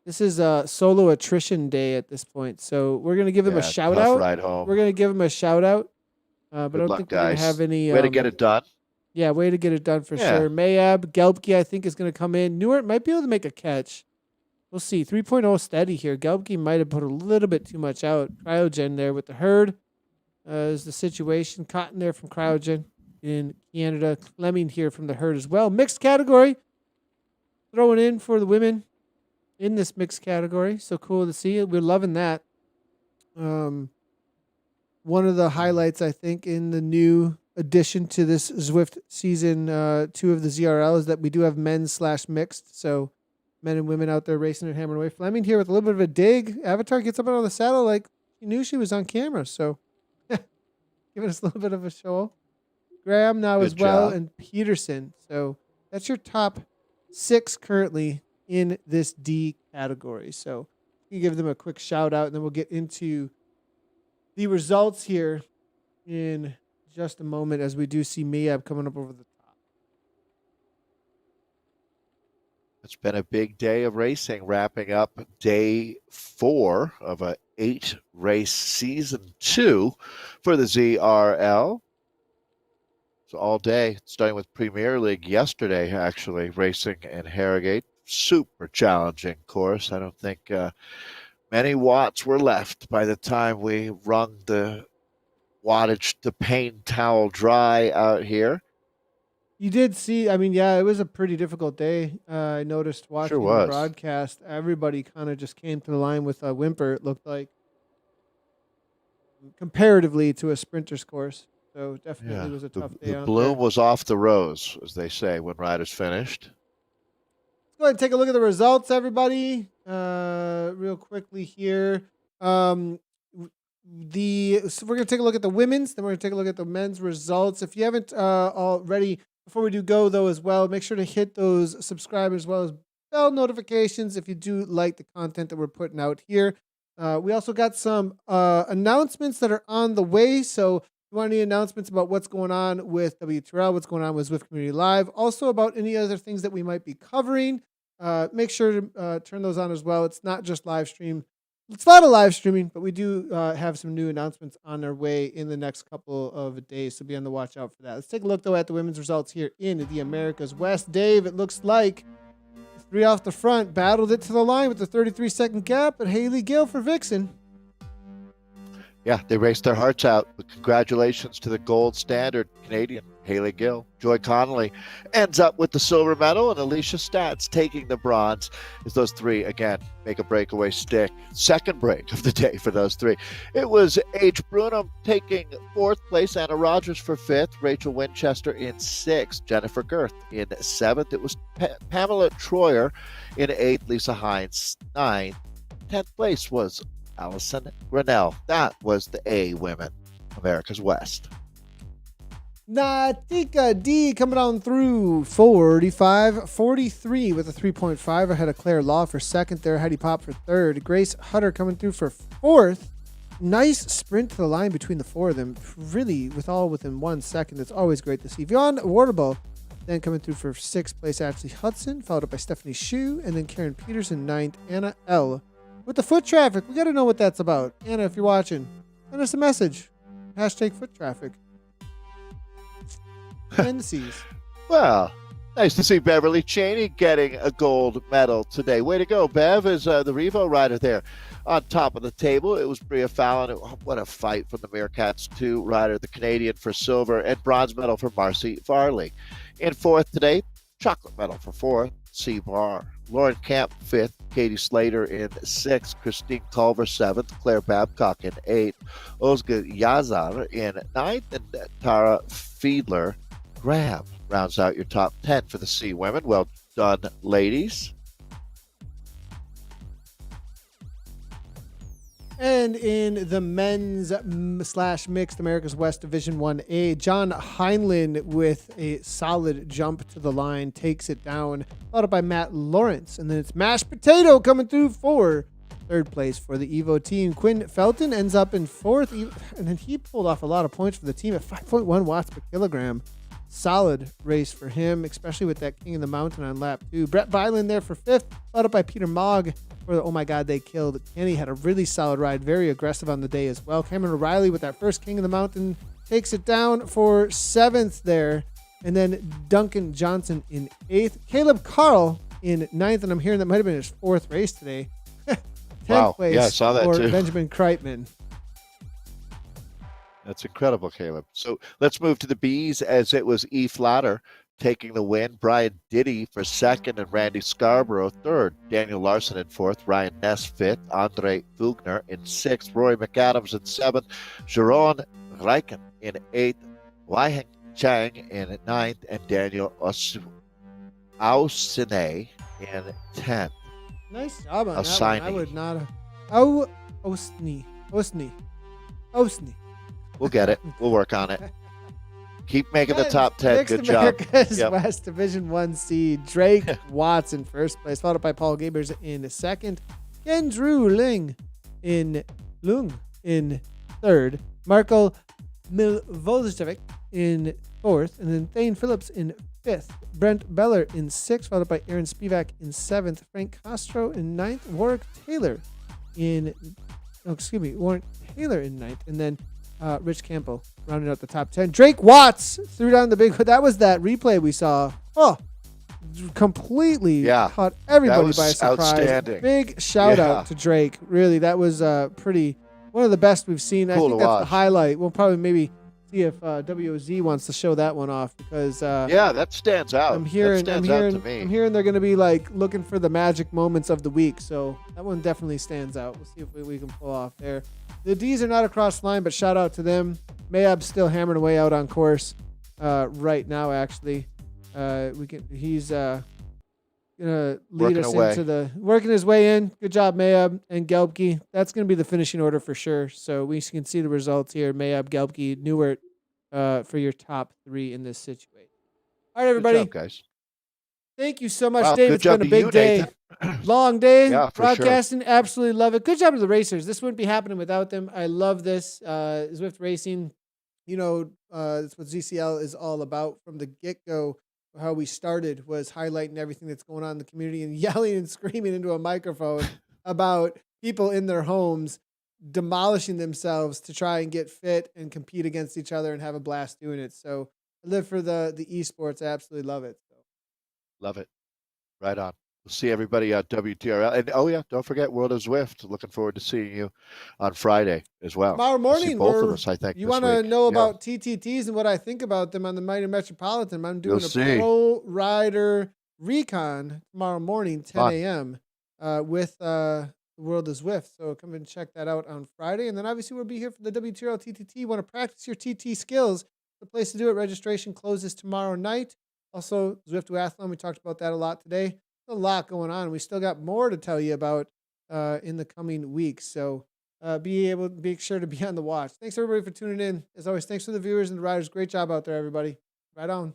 this is solo attrition day at this point. So we're going to give him a shout-out. Ride home. We're going to give him a shout-out. But I don't think we're going to have any... way to get it done. Yeah, way to get it done for sure. Mayab, Gelbke, I think, is going to come in. Newark might be able to make a catch. We'll see. 3.0 steady here. Gelbke might have put a little bit too much out. Cryogen there with the herd is the situation. Cotton there from Cryogen in Canada. Fleming here from the herd as well. Mixed category. Throwing in for the women in this mixed category. So cool to see it. We're loving that. One of the highlights, I think, in the new addition to this Zwift season 2 of the ZRL is that we do have men's/mixed. So men and women out there racing and hammering away. Fleming here with a little bit of a dig. Avatar gets up on the saddle like she knew she was on camera. So giving us a little bit of a show. Graham now Good as well, job. and Peterson. So that's your top 6 currently in this D category. So you give them a quick shout out, and then we'll get into the results here in just a moment as we do see Mayab coming up over the top. It's been a big day of racing, wrapping up day 4 of a 8-race season 2 for the ZRL. So all day, starting with Premier League yesterday, actually, racing in Harrogate. Super challenging course. I don't think many watts were left by the time we wrung the wattage to pain towel dry out here. You did see, I mean, yeah, it was a pretty difficult day. I noticed watching Sure the was. broadcast, everybody kind of just came to the line with a whimper, it looked like, comparatively to a sprinter's course. So definitely was a tough day The out bloom there. was off the rose, as they say, when riders finished. Let's go ahead and take a look at the results, everybody. Real quickly here. So we're gonna take a look at the women's, then we're gonna take a look at the men's results. If you haven't already, before we do go though as well, make sure to hit those subscribe as well as bell notifications if you do like the content that we're putting out here. We also got some announcements that are on the way. So if you want any announcements about what's going on with WTRL, what's going on with Zwift Community Live, also about any other things that we might be covering, make sure to turn those on as well. It's not just live stream. It's a lot of live streaming, but we do have some new announcements on our way in the next couple of days, so be on the watch out for that. Let's take a look, though, at the women's results here in the Americas West. Dave, it looks like 3 off the front battled it to the line with the 33-second gap, but Haley Gill for Vixen. Yeah, they raced their hearts out. But congratulations to the gold standard Canadian, Haley Gill. Joy Connolly ends up with the silver medal, and Alicia Stats taking the bronze as those 3, again, make a breakaway stick. Second break of the day for those 3. It was H. Brunham taking 4th place, Anna Rogers for 5th, Rachel Winchester in 6th, Jennifer Girth in 7th. It was Pamela Troyer in 8th, Lisa Hines 9th. 10th place was Allison Grinnell. That was the A women, America's West. Natika D coming on through 45-43 with a 3.5 ahead of Claire Law for 2nd there. Heidi Pop for 3rd. Grace Hutter coming through for 4th. Nice sprint to the line between the 4 of them. Really, within 1 second. It's always great to see. Beyond Wardable then coming through for 6th place. Ashley Hudson, followed up by Stephanie Shue, and then Karen Peterson 9th. Anna L. with the foot traffic. We got to know what that's about. Anna, if you're watching, send us a message. Hashtag foot traffic. And the C's. Well, nice to see Beverly Cheney getting a gold medal today. Way to go, Bev, is the Revo rider there on top of the table. It was Bria Fallon. What a fight from the Meerkats 2 rider, the Canadian for silver, and bronze medal for Marcy Farley. In 4th today, chocolate medal for 4th, C. Barr. Lauren Camp 5th, Katie Slater in 6th, Christine Culver 7th, Claire Babcock in 8th, Ozga Yazar in 9th, and Tara Fiedler Graham rounds out your top 10 for the C women. Well done, ladies. And in the men's/mixed America's West Division 1A, John Heinlein with a solid jump to the line takes it down, followed up by Matt Lawrence. And then it's Mashed Potato coming through for 3rd place for the Evo team. Quinn Felton ends up in 4th, and then he pulled off a lot of points for the team at 5.1 watts per kilogram. Solid race for him, especially with that King of the Mountain on lap 2. Brett Byland there for 5th, followed up by Peter Mogg for the Oh My God They Killed. Kenny had a really solid ride, very aggressive on the day as well. Cameron O'Reilly with that first King of the Mountain takes it down for 7th there. And then Duncan Johnson in 8th. Caleb Carl in ninth, and I'm hearing that might have been his fourth race today. 10th Wow. place Yeah, I saw that for too. Benjamin Kreitman. That's incredible, Caleb. So let's move to the B's as it was E. Flatter taking the win. Brian Diddy for second and Randy Scarborough third. Daniel Larson in fourth. Ryan Ness fifth. Andre Fugner in sixth. Rory McAdams in seventh. Jeroen Rijken in eighth. Weiheng Chang in ninth. And Daniel Ausine in 10th. Nice job on that Osini. one. I would not have. Oh, Osni. We'll get it. We'll work on it. Keep making the And top 10. Mixed Good job. America's Yep. West Division 1 seed Drake Watts in first place, followed by Paul Gabers in second, Kendrew Lung in third, Marco Milvojevic in fourth, and then Thane Phillips in fifth, Brent Beller in sixth, followed by Aaron Spivak in seventh, Frank Castro in ninth, Warwick Taylor in ninth, and then Rich Campbell rounding out the top 10. Drake Watts threw down the big. That was that replay we saw. Oh, completely caught everybody by surprise. Outstanding. Big shout out to Drake. Really, that was one of the best we've seen. Cool I think that's the highlight. We'll probably maybe see if WOZ wants to show that one off because that stands out. I'm hearing out to me. I'm hearing they're going to be like looking for the magic moments of the week. So that one definitely stands out. We'll see if we can pull off there. The D's are not across the line, but shout out to them. Mayab's still hammering away out on course right now. Actually, he's gonna lead us into working his way in. Good job, Mayab and Gelbke. That's gonna be the finishing order for sure. So we can see the results here. Mayab, Gelbke, Newert for your top three in this situation. All right, everybody. Good job, guys. Thank you so much, Wow, Dave. good It's been a job to big you, day. Nathan. Long day. Yeah, for broadcasting. Sure. Absolutely love it. Good job to the racers. This wouldn't be happening without them. I love this. Zwift Racing, that's what ZCL is all about from the get-go. How we started was highlighting everything that's going on in the community and yelling and screaming into a microphone about people in their homes demolishing themselves to try and get fit and compete against each other and have a blast doing it. So I live for the esports. I absolutely love it. So. Love it. Right on. We'll see everybody at WTRL. And don't forget World of Zwift. Looking forward to seeing you on Friday as well. Tomorrow morning, both of us, I think. You want to know about TTTs and what I think about them on the Mighty Metropolitan. I'm doing pro rider recon tomorrow morning, 10 a.m. With the World of Zwift. So come and check that out on Friday. And then obviously we'll be here for the WTRL TTT. You want to practice your TT skills. The place to do it. Registration closes tomorrow night. Also, Zwift Duathlon, we talked about that a lot today. There's a lot going on. We still got more to tell you about in the coming weeks. So be sure to be on the watch. Thanks, everybody, for tuning in. As always, thanks to the viewers and the riders. Great job out there, everybody. Right on.